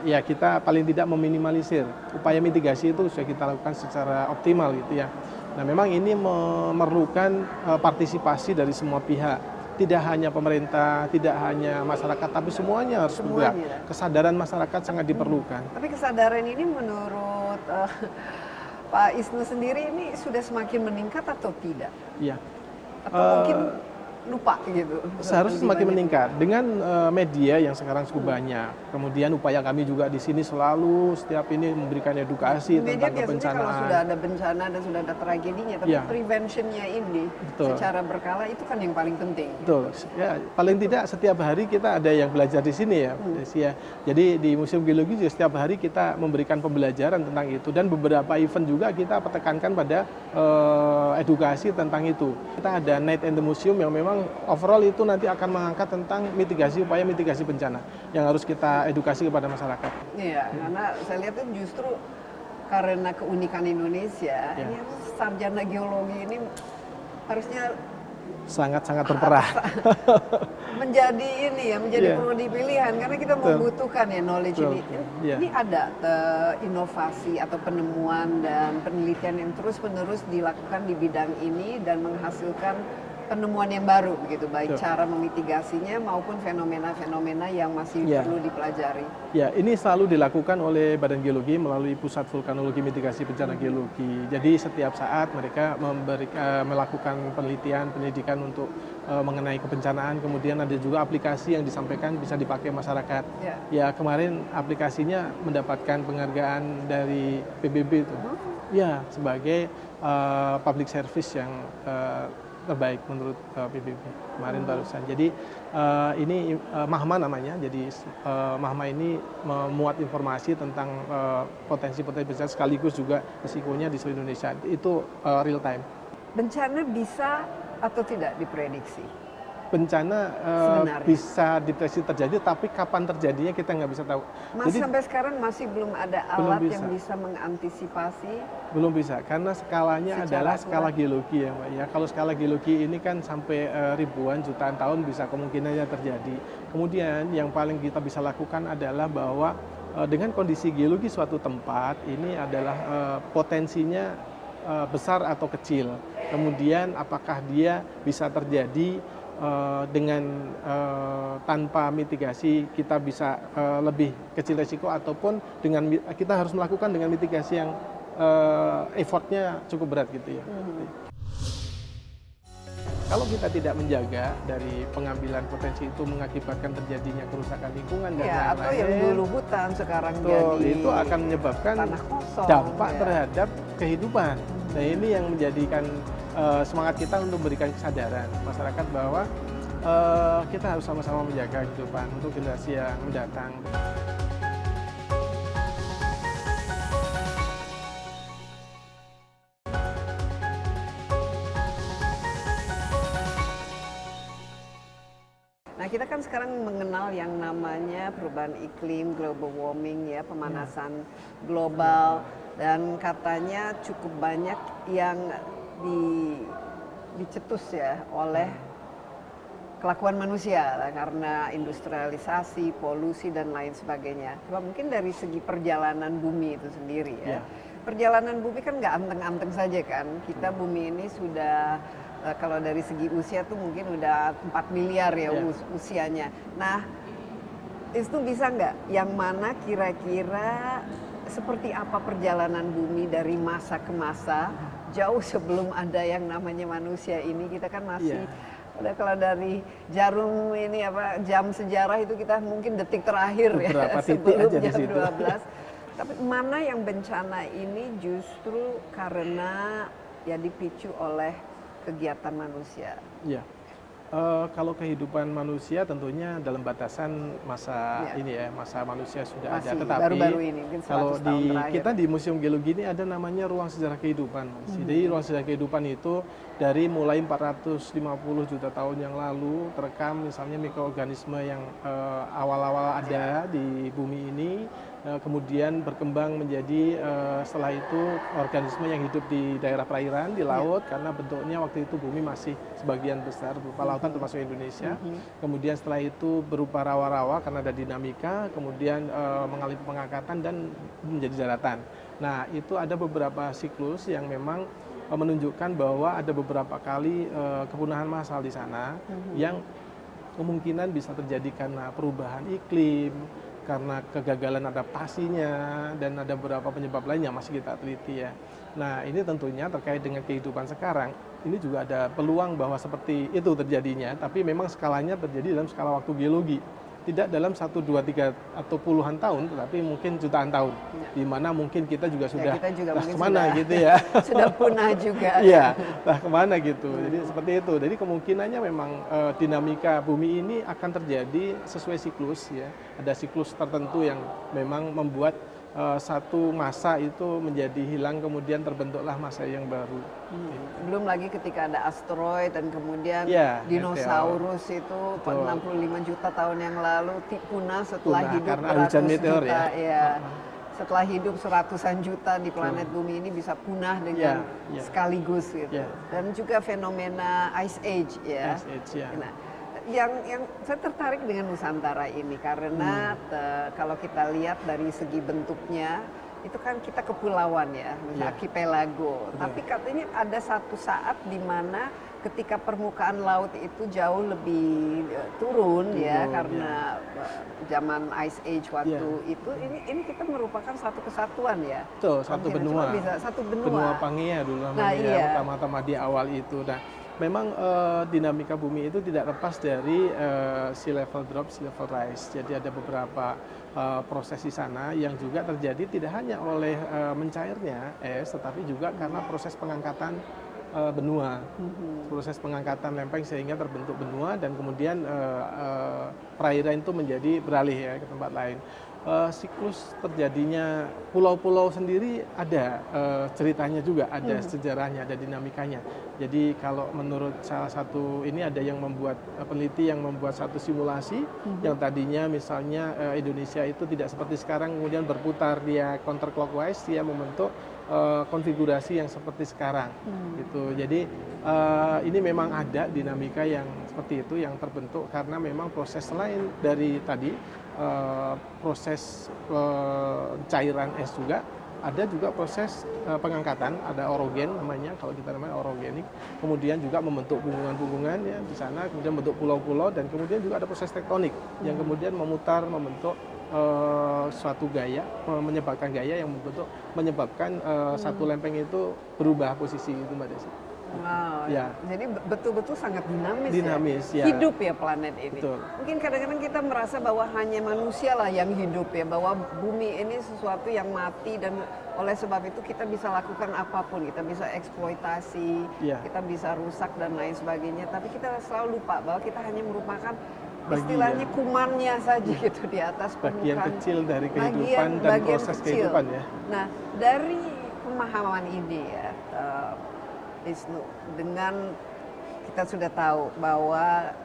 Speaker 6: ya kita paling tidak meminimalisir, upaya mitigasi itu sudah kita lakukan secara optimal gitu ya. Nah, memang ini memerlukan partisipasi dari semua pihak. Tidak hanya pemerintah, tidak hanya masyarakat, tapi semuanya harus juga. Kesadaran masyarakat sangat diperlukan.
Speaker 1: Tapi kesadaran ini menurut Pak Isnu sendiri ini sudah semakin meningkat atau tidak?
Speaker 6: Iya.
Speaker 1: Atau mungkin lupa gitu?
Speaker 6: Seharusnya semakin meningkat dengan media yang sekarang cukup banyak. Kemudian upaya kami juga di sini selalu setiap ini memberikan edukasi
Speaker 1: media
Speaker 6: tentang kebencanaan.
Speaker 1: Kalau sudah ada bencana dan sudah ada tragedinya, tapi preventionnya ini secara berkala itu kan yang paling penting.
Speaker 6: Betul. Ya, paling tidak setiap hari kita ada yang belajar di sini ya, Desi ya. Jadi di Museum Geologi juga setiap hari kita memberikan pembelajaran tentang itu, dan beberapa event juga kita tekankan pada edukasi tentang itu. Kita ada Night in the Museum yang memang overall itu nanti akan mengangkat tentang upaya mitigasi bencana yang harus kita edukasi kepada masyarakat.
Speaker 1: Iya, karena saya lihat itu justru karena keunikan Indonesia, ini sarjana geologi ini harusnya
Speaker 6: sangat-sangat berperan.
Speaker 1: menjadi prodi pilihan, karena kita membutuhkan ya knowledge ini. Ini ada inovasi atau penemuan dan penelitian yang terus-menerus dilakukan di bidang ini dan menghasilkan penemuan yang baru begitu, baik cara memitigasinya maupun fenomena-fenomena yang masih perlu dipelajari. Ya, ini selalu dilakukan oleh Badan Geologi melalui Pusat Vulkanologi Mitigasi Bencana Geologi. Jadi setiap saat mereka melakukan pendidikan untuk mengenai kebencanaan, kemudian ada juga aplikasi yang disampaikan bisa dipakai masyarakat. Ya, kemarin aplikasinya mendapatkan penghargaan dari PBB itu. Ya, sebagai public service yang terbaik menurut PBB kemarin barusan. Jadi ini Mahma namanya. Jadi Mahma ini memuat informasi tentang potensi-potensi bencana sekaligus juga risikonya di seluruh Indonesia. Itu real time. Bencana bisa atau tidak diprediksi? Bencana bisa diprediksi terjadi, tapi kapan terjadinya kita nggak bisa tahu. Jadi sampai sekarang masih belum ada alat yang bisa mengantisipasi? Belum bisa, karena skalanya adalah skala geologi ya Mbak. Ya, kalau skala geologi ini kan sampai ribuan jutaan tahun bisa kemungkinannya terjadi. Kemudian yang paling kita bisa lakukan adalah bahwa dengan kondisi geologi suatu tempat ini adalah potensinya besar atau kecil. Kemudian apakah dia bisa terjadi dengan tanpa mitigasi kita bisa lebih kecil resiko, ataupun dengan kita harus melakukan dengan mitigasi yang effortnya cukup berat gitu ya.
Speaker 6: Kalau kita tidak menjaga dari pengambilan potensi itu mengakibatkan terjadinya kerusakan lingkungan dan
Speaker 1: Ya, atau yang
Speaker 6: lain-lain,
Speaker 1: dulu hutan sekarang
Speaker 6: betul,
Speaker 1: jadi
Speaker 6: itu akan menyebabkan
Speaker 1: tanah kosong.
Speaker 6: dampak
Speaker 1: ya.
Speaker 6: terhadap kehidupan. Nah ini yang menjadikan semangat kita untuk memberikan kesadaran masyarakat bahwa kita harus sama-sama menjaga kehidupan untuk generasi yang mendatang.
Speaker 1: Nah, kita kan sekarang mengenal yang namanya perubahan iklim, global warming ya, pemanasan global, dan katanya cukup banyak yang dicetus ya oleh kelakuan manusia lah, karena industrialisasi, polusi dan lain sebagainya. Coba mungkin dari segi perjalanan bumi itu sendiri ya.
Speaker 6: Ya.
Speaker 1: Perjalanan bumi kan nggak anteng-anteng saja kan. Kita bumi ini sudah kalau dari segi usia tuh mungkin udah 4 miliar ya usianya. Nah, itu bisa nggak yang mana kira-kira seperti apa perjalanan bumi dari masa ke masa jauh sebelum ada yang namanya manusia ini. Kita kan masih udah, kalau dari jarum ini apa jam sejarah itu kita mungkin detik terakhir
Speaker 6: Beberapa
Speaker 1: ya
Speaker 6: titik
Speaker 1: sebelum
Speaker 6: aja di
Speaker 1: jam
Speaker 6: situ.
Speaker 1: 12. Tapi mana yang bencana ini justru karena ya dipicu oleh kegiatan manusia.
Speaker 6: Ya, kalau kehidupan manusia tentunya dalam batasan masa ini ya, masa manusia sudah
Speaker 1: Masih
Speaker 6: ada. Tetapi
Speaker 1: baru-baru ini, mungkin 100
Speaker 6: kalau
Speaker 1: tahun terakhir.
Speaker 6: kita di Museum Geologi ini ada namanya ruang sejarah kehidupan. Jadi ruang sejarah kehidupan itu dari mulai 450 juta tahun yang lalu terekam misalnya mikroorganisme yang awal-awal ada di bumi ini. Kemudian berkembang menjadi setelah itu organisme yang hidup di daerah perairan, di laut, karena bentuknya waktu itu bumi masih sebagian besar berupa lautan termasuk Indonesia. Kemudian setelah itu berupa rawa-rawa karena ada dinamika, kemudian mengalami pengangkatan dan menjadi daratan. Nah itu ada beberapa siklus yang memang menunjukkan bahwa ada beberapa kali kepunahan massal di sana yang kemungkinan bisa terjadi karena perubahan iklim, karena kegagalan adaptasinya, dan ada beberapa penyebab lain yang masih kita teliti ya. Nah ini tentunya terkait dengan kehidupan sekarang, ini juga ada peluang bahwa seperti itu terjadinya, tapi memang skalanya terjadi dalam skala waktu geologi. Tidak dalam 1, 2, 3 atau puluhan tahun, tetapi mungkin jutaan tahun. Di mana mungkin kita juga sudah,
Speaker 1: kita juga mungkin
Speaker 6: kemana
Speaker 1: sudah,
Speaker 6: gitu ya.
Speaker 1: sudah punah juga.
Speaker 6: Iya, lah kemana gitu. Jadi seperti itu. Jadi kemungkinannya memang dinamika bumi ini akan terjadi sesuai siklus ya. Ada siklus tertentu yang memang membuat satu masa itu menjadi hilang, kemudian terbentuklah masa yang baru.
Speaker 1: Belum lagi ketika ada asteroid dan kemudian
Speaker 6: Ya,
Speaker 1: dinosaurus itu 65 juta tahun yang lalu punah setelah
Speaker 6: Punah
Speaker 1: hidup
Speaker 6: karena hujan meteor
Speaker 1: juta,
Speaker 6: ya.
Speaker 1: Setelah hidup seratusan juta di planet bumi ini bisa punah dengan sekaligus gitu. Dan juga fenomena Ice Age ya.
Speaker 6: Ice Age, ya.
Speaker 1: Nah, yang saya tertarik dengan Nusantara ini karena kalau kita lihat dari segi bentuknya itu kan kita kepulauan ya, misalnya archipelago. Tapi katanya ada satu saat di mana ketika permukaan laut itu jauh lebih turun ya karena zaman Ice Age waktu itu ini kita merupakan satu kesatuan ya.
Speaker 6: Betul, satu benua.
Speaker 1: Satu benua.
Speaker 6: Benua Pangea dulu namanya pertama-tama di awal itu. Nah, memang dinamika bumi itu tidak lepas dari sea level drop, sea level rise. Jadi ada beberapa proses di sana yang juga terjadi tidak hanya oleh mencairnya es, tetapi juga karena proses pengangkatan benua, proses pengangkatan lempeng sehingga terbentuk benua dan kemudian perairan itu menjadi beralih ya ke tempat lain. Siklus terjadinya pulau-pulau sendiri ada ceritanya juga, ada sejarahnya, ada dinamikanya. Jadi kalau menurut salah satu ini ada yang membuat peneliti yang membuat satu simulasi yang tadinya misalnya Indonesia itu tidak seperti sekarang kemudian berputar dia counterclockwise, dia membentuk konfigurasi yang seperti sekarang gitu. Jadi ini memang ada dinamika yang seperti itu yang terbentuk karena memang proses selain dari tadi proses cairan es juga ada juga proses pengangkatan, ada orogen namanya, kalau kita namanya orogenik, kemudian juga membentuk gunungan-gunungan ya di sana, kemudian membentuk pulau-pulau dan kemudian juga ada proses tektonik yang kemudian memutar membentuk suatu gaya, menyebabkan gaya yang menyebabkan satu lempeng itu berubah posisi itu Mbak Desi.
Speaker 1: Wow,
Speaker 6: Ya.
Speaker 1: jadi betul-betul sangat dinamis,
Speaker 6: Dinamis,
Speaker 1: ya.
Speaker 6: ya.
Speaker 1: Hidup ya planet ini.
Speaker 6: Betul.
Speaker 1: Mungkin kadang-kadang kita merasa bahwa hanya manusia lah yang hidup ya, bahwa bumi ini sesuatu yang mati dan oleh sebab itu kita bisa lakukan apapun, kita bisa eksploitasi,
Speaker 6: Ya.
Speaker 1: kita bisa rusak dan lain sebagainya. Tapi kita selalu lupa bahwa kita hanya merupakan
Speaker 6: Bagian.
Speaker 1: istilahnya kumannya saja gitu di atas
Speaker 6: Bagian
Speaker 1: permukaan.
Speaker 6: kecil dari kehidupan dan proses
Speaker 1: kecil.
Speaker 6: kehidupan ya.
Speaker 1: Nah, dari pemahaman ini ya, Isnu, dengan kita sudah tahu bahwa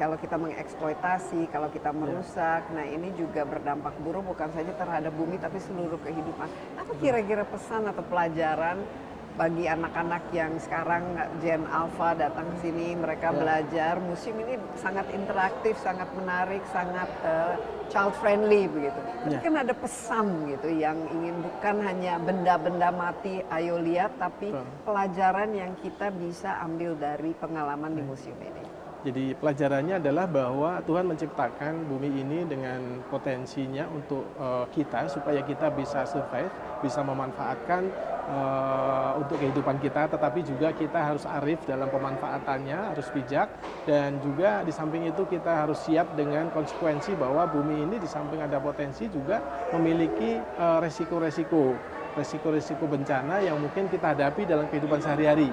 Speaker 1: kalau kita mengeksploitasi, kalau kita merusak, nah ini juga berdampak buruk bukan saja terhadap bumi tapi seluruh kehidupan. Apa kira-kira pesan atau pelajaran bagi anak-anak yang sekarang Gen Alpha datang ke sini, mereka belajar, museum ini sangat interaktif, sangat menarik, sangat child friendly begitu. Tapi kan ada pesan gitu yang ingin bukan hanya benda-benda mati, ayo lihat, tapi pelajaran yang kita bisa ambil dari pengalaman di museum ini.
Speaker 6: Jadi pelajarannya adalah bahwa Tuhan menciptakan bumi ini dengan potensinya untuk kita supaya kita bisa survive, bisa memanfaatkan untuk kehidupan kita, tetapi juga kita harus arif dalam pemanfaatannya, harus bijak, dan juga di samping itu kita harus siap dengan konsekuensi bahwa bumi ini di samping ada potensi juga memiliki resiko-resiko bencana yang mungkin kita hadapi dalam kehidupan sehari-hari.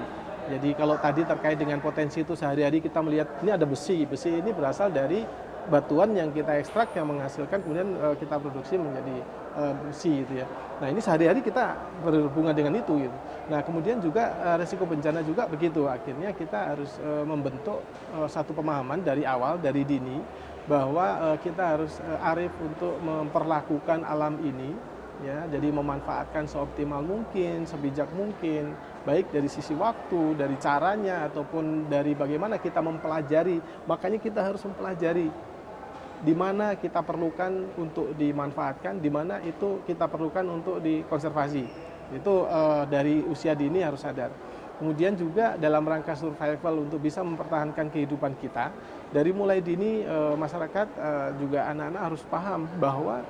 Speaker 6: Jadi kalau tadi terkait dengan potensi itu sehari-hari kita melihat ini ada besi ini berasal dari batuan yang kita ekstrak yang menghasilkan kemudian kita produksi menjadi besi gitu ya. Nah ini sehari-hari kita berhubungan dengan itu gitu. Nah kemudian juga resiko bencana juga begitu. Akhirnya kita harus membentuk satu pemahaman dari awal, dari dini bahwa kita harus arif untuk memperlakukan alam ini. Ya, jadi memanfaatkan seoptimal mungkin, sebijak mungkin, baik dari sisi waktu, dari caranya, ataupun dari bagaimana kita mempelajari. Makanya kita harus mempelajari di mana kita perlukan untuk dimanfaatkan, di mana itu kita perlukan untuk dikonservasi. Itu dari usia dini harus sadar. Kemudian juga dalam rangka survival untuk bisa mempertahankan kehidupan kita, dari mulai dini masyarakat juga anak-anak harus paham bahwa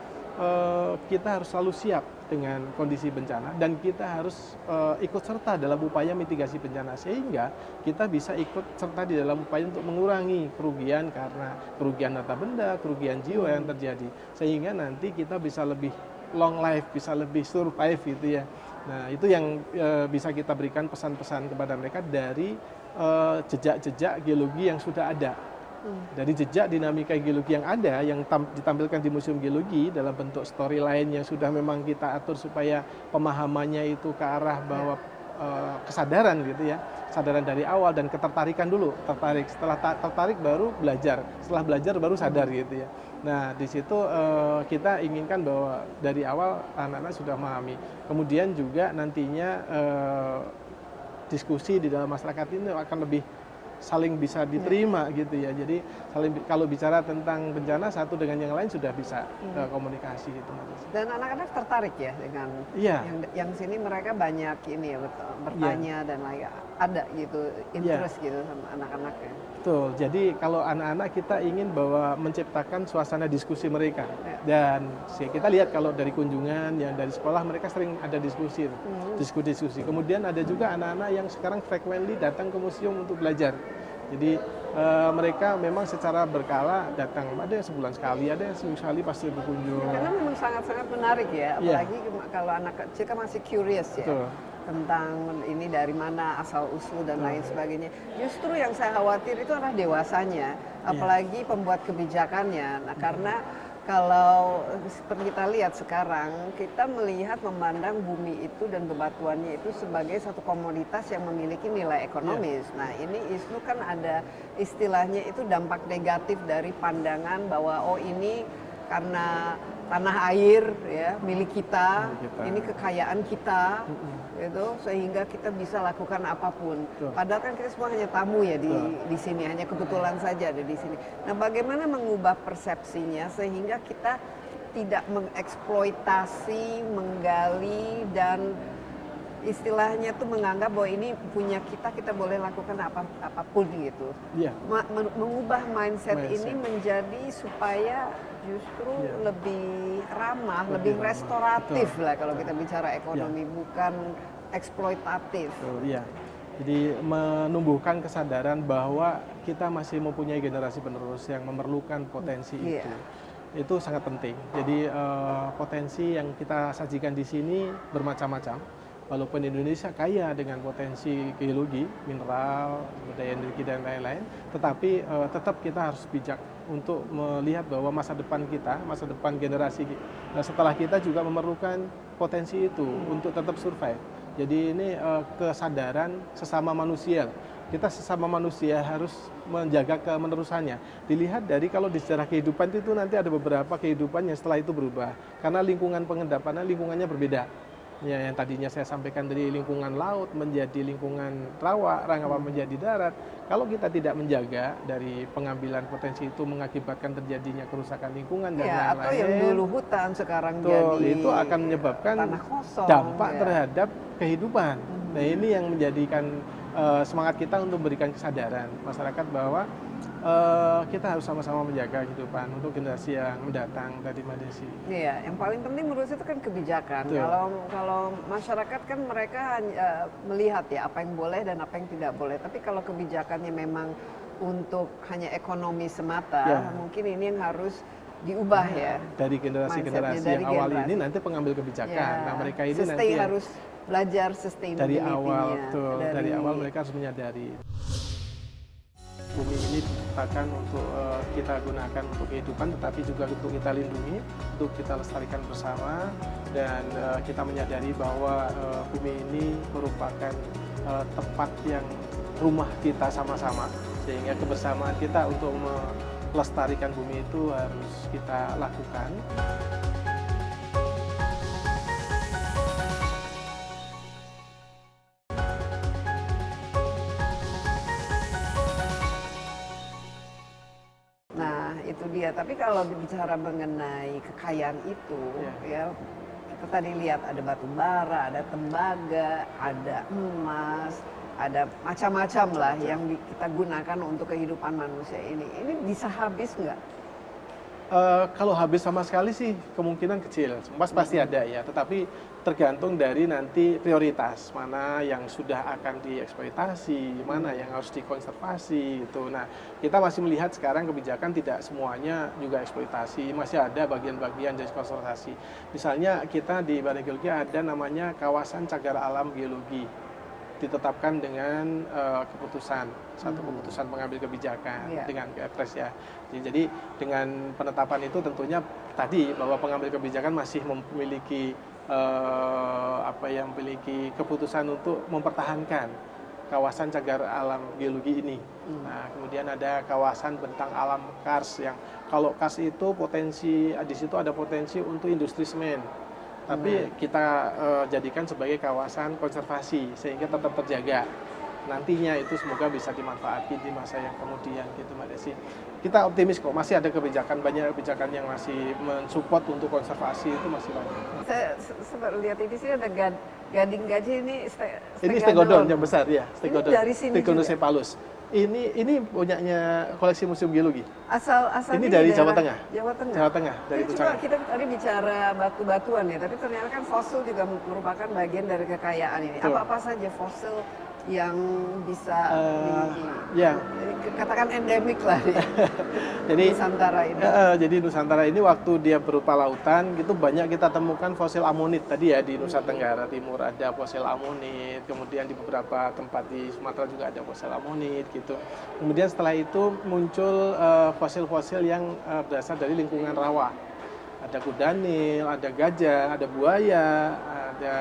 Speaker 6: kita harus selalu siap dengan kondisi bencana dan kita harus ikut serta dalam upaya mitigasi bencana sehingga kita bisa ikut serta di dalam upaya untuk mengurangi kerugian karena kerugian harta benda, kerugian jiwa yang terjadi sehingga nanti kita bisa lebih long life, bisa lebih survive gitu ya. Nah itu yang bisa kita berikan pesan-pesan kepada mereka dari jejak-jejak geologi yang sudah ada. Dari jejak dinamika geologi yang ada yang ditampilkan di Museum Geologi dalam bentuk storyline yang sudah memang kita atur supaya pemahamannya itu ke arah bahwa kesadaran gitu ya, kesadaran dari awal dan ketertarikan dulu, setelah tertarik baru belajar, setelah belajar baru sadar gitu ya. Nah di situ kita inginkan bahwa dari awal anak-anak sudah memahami, kemudian juga nantinya diskusi di dalam masyarakat ini akan lebih saling bisa diterima gitu ya. Jadi kalau bicara tentang bencana satu dengan yang lain sudah bisa komunikasi gitu.
Speaker 1: Dan anak-anak tertarik ya dengan yang sini mereka banyak ini ya bertanya dan lain ada gitu interest gitu sama anak-anaknya.
Speaker 6: Betul. Jadi kalau anak-anak kita ingin bahwa menciptakan suasana diskusi mereka dan kita lihat kalau dari kunjungan yang dari sekolah mereka sering ada diskusi. Kemudian ada juga anak-anak yang sekarang frequently datang ke museum untuk belajar. Jadi mereka memang secara berkala datang, ada yang sebulan sekali, ada yang seminggu sekali pasti berkunjung.
Speaker 1: Karena memang sangat-sangat menarik ya, apalagi kalau anak kecil kan masih curious ya.
Speaker 6: Betul.
Speaker 1: Tentang ini dari mana asal usul dan lain sebagainya. Justru yang saya khawatir itu adalah dewasanya, apalagi pembuat kebijakannya. Nah, karena kalau seperti kita lihat sekarang, kita melihat memandang bumi itu dan bebatuannya itu sebagai satu komoditas yang memiliki nilai ekonomis. Nah, ini Isnu kan ada istilahnya itu dampak negatif dari pandangan bahwa oh ini karena tanah air ya milik kita, ini kekayaan kita, gitu, sehingga kita bisa lakukan apapun. Padahal kan kita semua hanya tamu ya di sini, hanya kebetulan saja ada di sini. Nah, bagaimana mengubah persepsinya sehingga kita tidak mengeksploitasi, menggali dan istilahnya tuh menganggap bahwa ini punya kita boleh lakukan apapun gitu. Mengubah mindset ini menjadi supaya justru lebih ramah, lebih restoratif lah kalau kita bicara ekonomi, bukan eksploitatif.
Speaker 6: Jadi menumbuhkan kesadaran bahwa kita masih mempunyai generasi penerus yang memerlukan potensi
Speaker 1: Iya.
Speaker 6: itu sangat penting. Jadi potensi yang kita sajikan di sini bermacam-macam. Walaupun Indonesia kaya dengan potensi geologi, mineral, daya energi dan lain-lain, tetapi tetap kita harus bijak untuk melihat bahwa masa depan kita, masa depan generasi setelah kita juga memerlukan potensi itu untuk tetap survive. Jadi ini kesadaran sesama manusia. Kita sesama manusia harus menjaga kemenerusannya. Dilihat dari kalau di sejarah kehidupan itu nanti ada beberapa kehidupan yang setelah itu berubah. Karena lingkungan pengendapannya lingkungannya berbeda. Ya, yang tadinya saya sampaikan dari lingkungan laut menjadi lingkungan rawa menjadi darat. Kalau kita tidak menjaga dari pengambilan potensi itu mengakibatkan terjadinya kerusakan lingkungan dan
Speaker 1: Ya,
Speaker 6: lain-lain.
Speaker 1: atau yang dulu hutan sekarang
Speaker 6: Betul,
Speaker 1: jadi
Speaker 6: itu akan menyebabkan
Speaker 1: tanah kosong,
Speaker 6: dampak
Speaker 1: ya.
Speaker 6: terhadap kehidupan. Nah, ini yang menjadikan semangat kita untuk memberikan kesadaran masyarakat bahwa kita harus sama-sama menjaga kehidupan untuk generasi yang mendatang tadi Mbak Desi.
Speaker 1: Iya, yang paling penting menurut saya itu kan kebijakan.
Speaker 6: Betul.
Speaker 1: Kalau masyarakat kan mereka hanya melihat ya apa yang boleh dan apa yang tidak boleh. Tapi kalau kebijakannya memang untuk hanya ekonomi semata,
Speaker 6: Ya.
Speaker 1: mungkin ini yang harus diubah ya.
Speaker 6: Dari generasi-generasi
Speaker 1: Mindsetnya, dari
Speaker 6: yang awal
Speaker 1: generasi.
Speaker 6: ini nanti pengambil kebijakan.
Speaker 1: Ya,
Speaker 6: Nah, mereka ini
Speaker 1: sustain
Speaker 6: nanti yang
Speaker 1: harus belajar
Speaker 6: dari
Speaker 1: sustainability-nya.
Speaker 6: awal, betul, dari awal mereka harus menyadari. Bumi ini diciptakan untuk kita gunakan untuk kehidupan, tetapi juga untuk kita lindungi, untuk kita lestarikan bersama, dan kita menyadari bahwa bumi ini merupakan tempat yang rumah kita sama-sama, sehingga kebersamaan kita untuk melestarikan bumi itu harus kita lakukan.
Speaker 1: Nah, itu dia. Tapi kalau bicara mengenai kekayaan itu, ya kita tadi lihat ada batu bara, ada tembaga, ada emas, ada macam-macam lah yang kita gunakan untuk kehidupan manusia ini. Ini bisa habis nggak?
Speaker 6: Kalau habis sama sekali sih kemungkinan kecil, emas pasti ada ya, tetapi tergantung dari nanti prioritas, mana yang sudah akan dieksploitasi, mana yang harus dikonservasi itu. Nah, kita masih melihat sekarang kebijakan tidak semuanya juga eksploitasi, masih ada bagian-bagian dari konservasi. Misalnya kita di Balai Geologi ada namanya kawasan cagar alam geologi, ditetapkan dengan satu keputusan pengambil kebijakan dengan Kepres ya. Jadi dengan penetapan itu tentunya tadi bahwa pengambil kebijakan masih memiliki memiliki keputusan untuk mempertahankan kawasan cagar alam geologi ini. Nah, kemudian ada kawasan bentang alam kars yang kalau kars itu potensi di situ ada potensi untuk industri semen. Tapi kita jadikan sebagai kawasan konservasi sehingga tetap terjaga. Nantinya itu semoga bisa dimanfaatkan di masa yang kemudian gitu Mbak Desi. Kita optimis kok, masih ada kebijakan, banyak kebijakan yang masih mensupport untuk konservasi itu masih banyak.
Speaker 1: Saya sempat lihat di sini ada gading gajah ini
Speaker 6: Ini stegodon yang besar ya, stegodon.
Speaker 1: Ini dari sini juga?
Speaker 6: Cephalus. Ini punyanya koleksi Museum Geologi.
Speaker 1: Asal
Speaker 6: Ini dari Jawa Tengah.
Speaker 1: Jawa Tengah.
Speaker 6: Jawa Tengah dari
Speaker 1: Coba
Speaker 6: Tucangan.
Speaker 1: kita tadi bicara batu-batuan ya, tapi ternyata kan fosil juga merupakan bagian dari kekayaan ini.
Speaker 6: Betul.
Speaker 1: Apa saja fosil yang bisa
Speaker 6: ya.
Speaker 1: katakan endemik lah ya.
Speaker 6: Jadi
Speaker 1: Nusantara ini.
Speaker 6: Jadi Nusantara ini waktu dia berupa lautan gitu banyak kita temukan fosil amonit tadi ya di Nusa Tenggara Timur ada fosil amonit, kemudian di beberapa tempat di Sumatera juga ada fosil amonit gitu. Kemudian setelah itu muncul fosil-fosil yang berasal dari lingkungan rawa. Ada kudanil, ada gajah, ada buaya, ada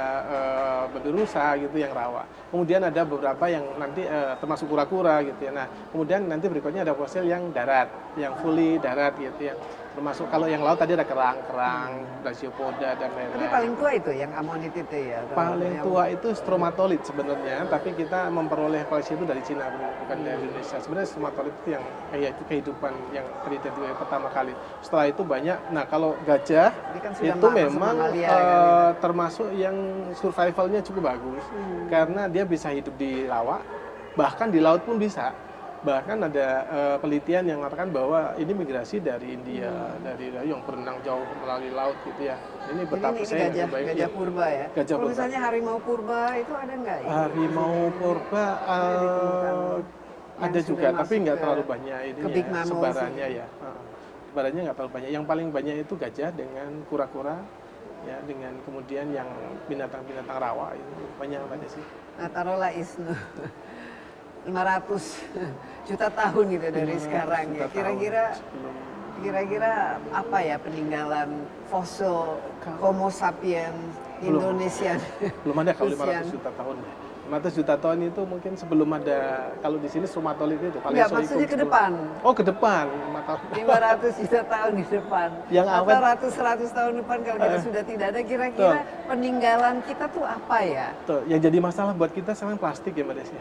Speaker 6: babi rusa gitu yang rawa. Kemudian ada beberapa yang nanti termasuk kura-kura gitu ya. Nah, kemudian nanti berikutnya ada fosil yang darat, yang fully darat gitu ya. Termasuk kalau yang laut tadi ada kerang-kerang, Brachiopoda dan lain-lain.
Speaker 1: Tapi paling tua itu yang amonit itu ya.
Speaker 6: Paling tua itu stromatolith sebenarnya, tapi kita memperoleh koleksi itu dari Cina bukan dari Indonesia. Sebenarnya stromatolith itu yang kayak kehidupan yang teridentifikasi pertama kali. Setelah itu banyak. Nah, kalau gajah
Speaker 1: Kan sudah
Speaker 6: itu
Speaker 1: masuk
Speaker 6: memang
Speaker 1: mamalia, kan,
Speaker 6: termasuk yang survivalnya cukup bagus karena dia bisa hidup di rawa, bahkan di laut pun bisa. Bahkan ada penelitian yang mengatakan bahwa ini migrasi dari India, dari yang berenang jauh melalui laut gitu ya. Ini betapa
Speaker 1: Jadi
Speaker 6: saya
Speaker 1: ini gajah purba ya.
Speaker 6: Gajah
Speaker 1: Kalau
Speaker 6: purba.
Speaker 1: misalnya harimau purba itu ada nggak? Ini?
Speaker 6: Harimau purba ada
Speaker 1: Yang
Speaker 6: juga,
Speaker 1: sudah
Speaker 6: tapi
Speaker 1: masuk
Speaker 6: nggak
Speaker 1: ke-
Speaker 6: terlalu banyak ini
Speaker 1: ke big mammals
Speaker 6: sebarannya
Speaker 1: ini.
Speaker 6: ya. Sebarannya nggak terlalu banyak. Yang paling banyak itu gajah dengan kura-kura, ya, dengan kemudian yang binatang-binatang rawa itu banyak sih.
Speaker 1: Nah, taruhlah Isnu 500 juta tahun gitu dari
Speaker 6: 500
Speaker 1: sekarang ya.
Speaker 6: juta tahun sebelum-
Speaker 1: Kira-kira apa ya peninggalan fosil Homo sapiens Indonesia?
Speaker 6: Belum ada kalau
Speaker 1: Khusus
Speaker 6: 500 juta tahun ya. 500 juta tahun itu mungkin sebelum ada, kalau di sini Stromatolith itu
Speaker 1: Enggak, maksudnya ke depan.
Speaker 6: Oh, ke depan.
Speaker 1: 500 juta tahun di depan.
Speaker 6: Yang
Speaker 1: Atau
Speaker 6: awet-
Speaker 1: ratus-ratus tahun depan kalau kita sudah tidak ada, kira-kira peninggalan kita tuh apa ya?
Speaker 6: Tuh, yang jadi masalah buat kita sekarang plastik ya Mbak Desi.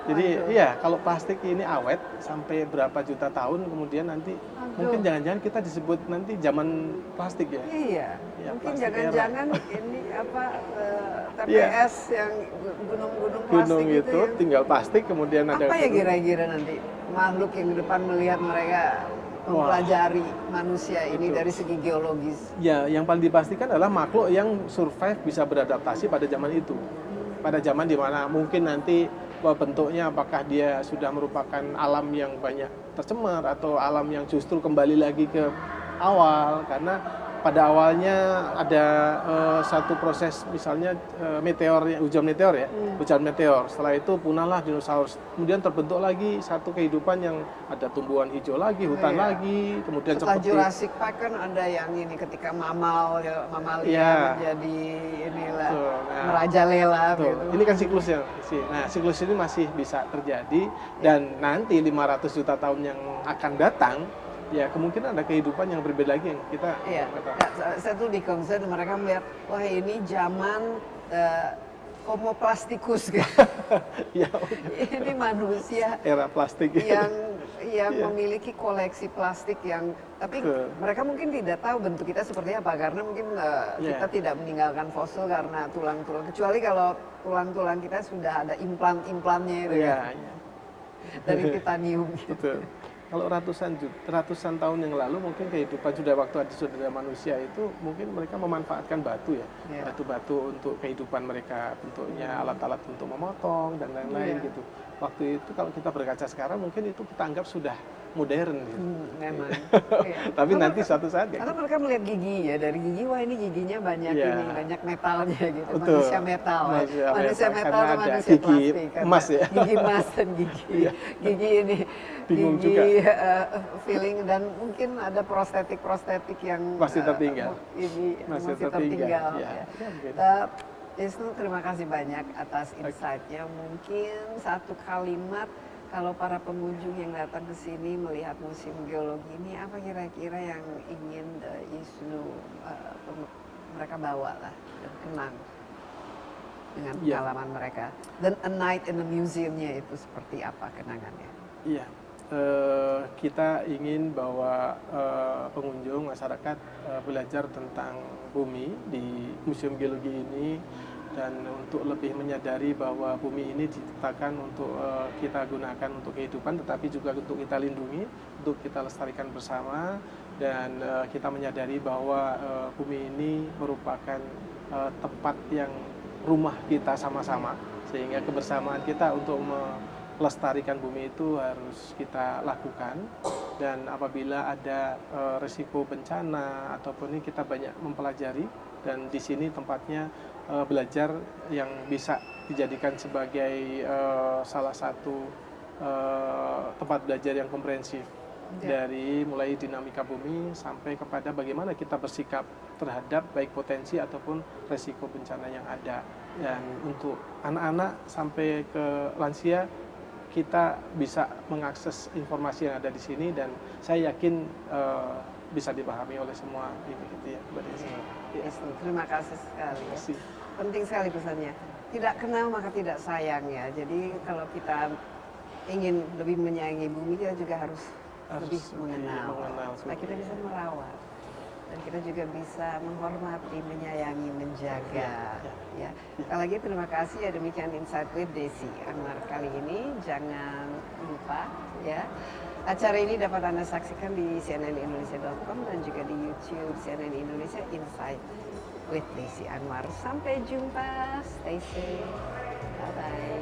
Speaker 6: Jadi iya, kalau plastik ini awet sampai berapa juta tahun kemudian nanti mungkin jangan-jangan kita disebut nanti zaman plastik ya.
Speaker 1: Iya,
Speaker 6: Ya,
Speaker 1: mungkin
Speaker 6: plastik
Speaker 1: jangan-jangan ini apa TPS yang gunung-gunung plastik
Speaker 6: Gunung
Speaker 1: itu
Speaker 6: itu
Speaker 1: yang
Speaker 6: tinggal plastik kemudian ada
Speaker 1: apa ya
Speaker 6: gunung.
Speaker 1: kira-kira nanti makhluk yang di depan melihat mereka mempelajari manusia ini
Speaker 6: Itu.
Speaker 1: dari segi geologis.
Speaker 6: Ya, yang paling dipastikan adalah makhluk yang survive bisa beradaptasi pada zaman itu. Pada zaman di mana mungkin nanti bentuknya apakah dia sudah merupakan alam yang banyak tercemar atau alam yang justru kembali lagi ke awal, karena pada awalnya ada satu proses misalnya meteor, hujan meteor ya, hujan meteor. Setelah itu punahlah dinosaurus. Kemudian terbentuk lagi satu kehidupan yang ada tumbuhan hijau lagi, hutan
Speaker 1: Iya.
Speaker 6: lagi, kemudian
Speaker 1: Setelah
Speaker 6: seperti
Speaker 1: Jurassic Park kan ada yang ini ketika mamalia
Speaker 6: Iya.
Speaker 1: menjadi inilah
Speaker 6: Betul, nah.
Speaker 1: merajalela
Speaker 6: Tuh,
Speaker 1: gitu.
Speaker 6: ini kan siklusnya. Nah, siklus ini masih bisa terjadi dan nanti 500 juta tahun yang akan datang, ya kemungkinan ada kehidupan yang berbeda lagi yang kita
Speaker 1: Iya,
Speaker 6: nggak tahu.
Speaker 1: saya tuh di concern mereka melihat, wah ini zaman Homo plasticus kan.
Speaker 6: Ya,
Speaker 1: Ini manusia
Speaker 6: era plastik.
Speaker 1: yang
Speaker 6: Iya.
Speaker 1: memiliki koleksi plastik yang, tapi
Speaker 6: Betul.
Speaker 1: mereka mungkin tidak tahu bentuk kita seperti apa karena mungkin
Speaker 6: Iya.
Speaker 1: kita tidak meninggalkan fosil karena tulang-tulang, kecuali kalau tulang-tulang kita sudah ada implan-implannya itu
Speaker 6: Iya,
Speaker 1: kan,
Speaker 6: iya.
Speaker 1: dari titanium gitu.
Speaker 6: Betul. Kalau ratusan tahun yang lalu mungkin kehidupan sudah waktu ada manusia itu mungkin mereka memanfaatkan batu ya,
Speaker 1: Iya.
Speaker 6: batu-batu untuk kehidupan mereka, bentuknya alat-alat untuk memotong dan lain-lain
Speaker 1: Iya.
Speaker 6: gitu. Waktu itu kalau kita berkaca sekarang mungkin itu kita anggap sudah modern gitu.
Speaker 1: Memang. Iya.
Speaker 6: Tapi
Speaker 1: Karena-
Speaker 6: nanti suatu saat ya
Speaker 1: Karena mereka melihat gigi ya, dari gigi, wah ini giginya banyak
Speaker 6: Iya.
Speaker 1: ini, banyak metalnya gitu.
Speaker 6: Betul.
Speaker 1: Manusia metal. Ya.
Speaker 6: Manusia metal,
Speaker 1: metal
Speaker 6: karena
Speaker 1: dan
Speaker 6: ada
Speaker 1: manusia
Speaker 6: gigi
Speaker 1: plastik. Karena
Speaker 6: emas ya.
Speaker 1: Gigi emas dan gigi ini.
Speaker 6: Bingung
Speaker 1: gigi,
Speaker 6: juga.
Speaker 1: Filling dan mungkin ada prostetik yang
Speaker 6: Masih tertinggal.
Speaker 1: Ini
Speaker 6: Masih
Speaker 1: masih
Speaker 6: tertinggal,
Speaker 1: tertinggal.
Speaker 6: ya.
Speaker 1: ya.
Speaker 6: Ya, mungkin.
Speaker 1: Isnu, terima kasih banyak atas insight-nya. Mungkin satu kalimat kalau para pengunjung yang datang ke sini melihat museum geologi ini, apa kira-kira yang ingin Isnu mereka bawa lah dan kenang dengan
Speaker 6: Ya.
Speaker 1: pengalaman mereka? Dan a night in the museum-nya itu seperti apa kenangannya?
Speaker 6: Iya, kita ingin bahwa pengunjung masyarakat belajar tentang bumi di Museum Geologi ini dan untuk lebih menyadari bahwa bumi ini diciptakan untuk kita gunakan untuk kehidupan, tetapi juga untuk kita lindungi, untuk kita lestarikan bersama, dan kita menyadari bahwa bumi ini merupakan tempat yang rumah kita sama-sama, sehingga kebersamaan kita untuk melestarikan bumi itu harus kita lakukan. Dan apabila ada resiko bencana ataupun ini kita banyak mempelajari, dan di sini tempatnya belajar yang bisa dijadikan sebagai salah satu tempat belajar yang komprehensif, dari mulai dinamika bumi sampai kepada bagaimana kita bersikap terhadap baik potensi ataupun resiko bencana yang ada. Dan untuk anak-anak sampai ke lansia kita bisa mengakses informasi yang ada di sini, dan saya yakin bisa dipahami oleh semua ini gitu ya, Mbak Desi.
Speaker 1: Isnu, terima kasih sekali.
Speaker 6: Terima
Speaker 1: Ya.
Speaker 6: kasih.
Speaker 1: Penting sekali pesannya. Tidak kenal maka tidak sayang ya. Jadi kalau kita ingin lebih menyayangi bumi, kita juga harus lebih mengenal.
Speaker 6: mengenal
Speaker 1: Supaya kita bisa merawat dan kita juga bisa menghormati, menyayangi, menjaga. Ya. Sekali lagi terima kasih ya, demikian Insight with Desi Anwar kali ini. Jangan lupa ya, acara ini dapat Anda saksikan di cnnindonesia.com dan juga di YouTube CNN Indonesia Insight with Desi Anwar. Sampai jumpa, stay safe, bye bye.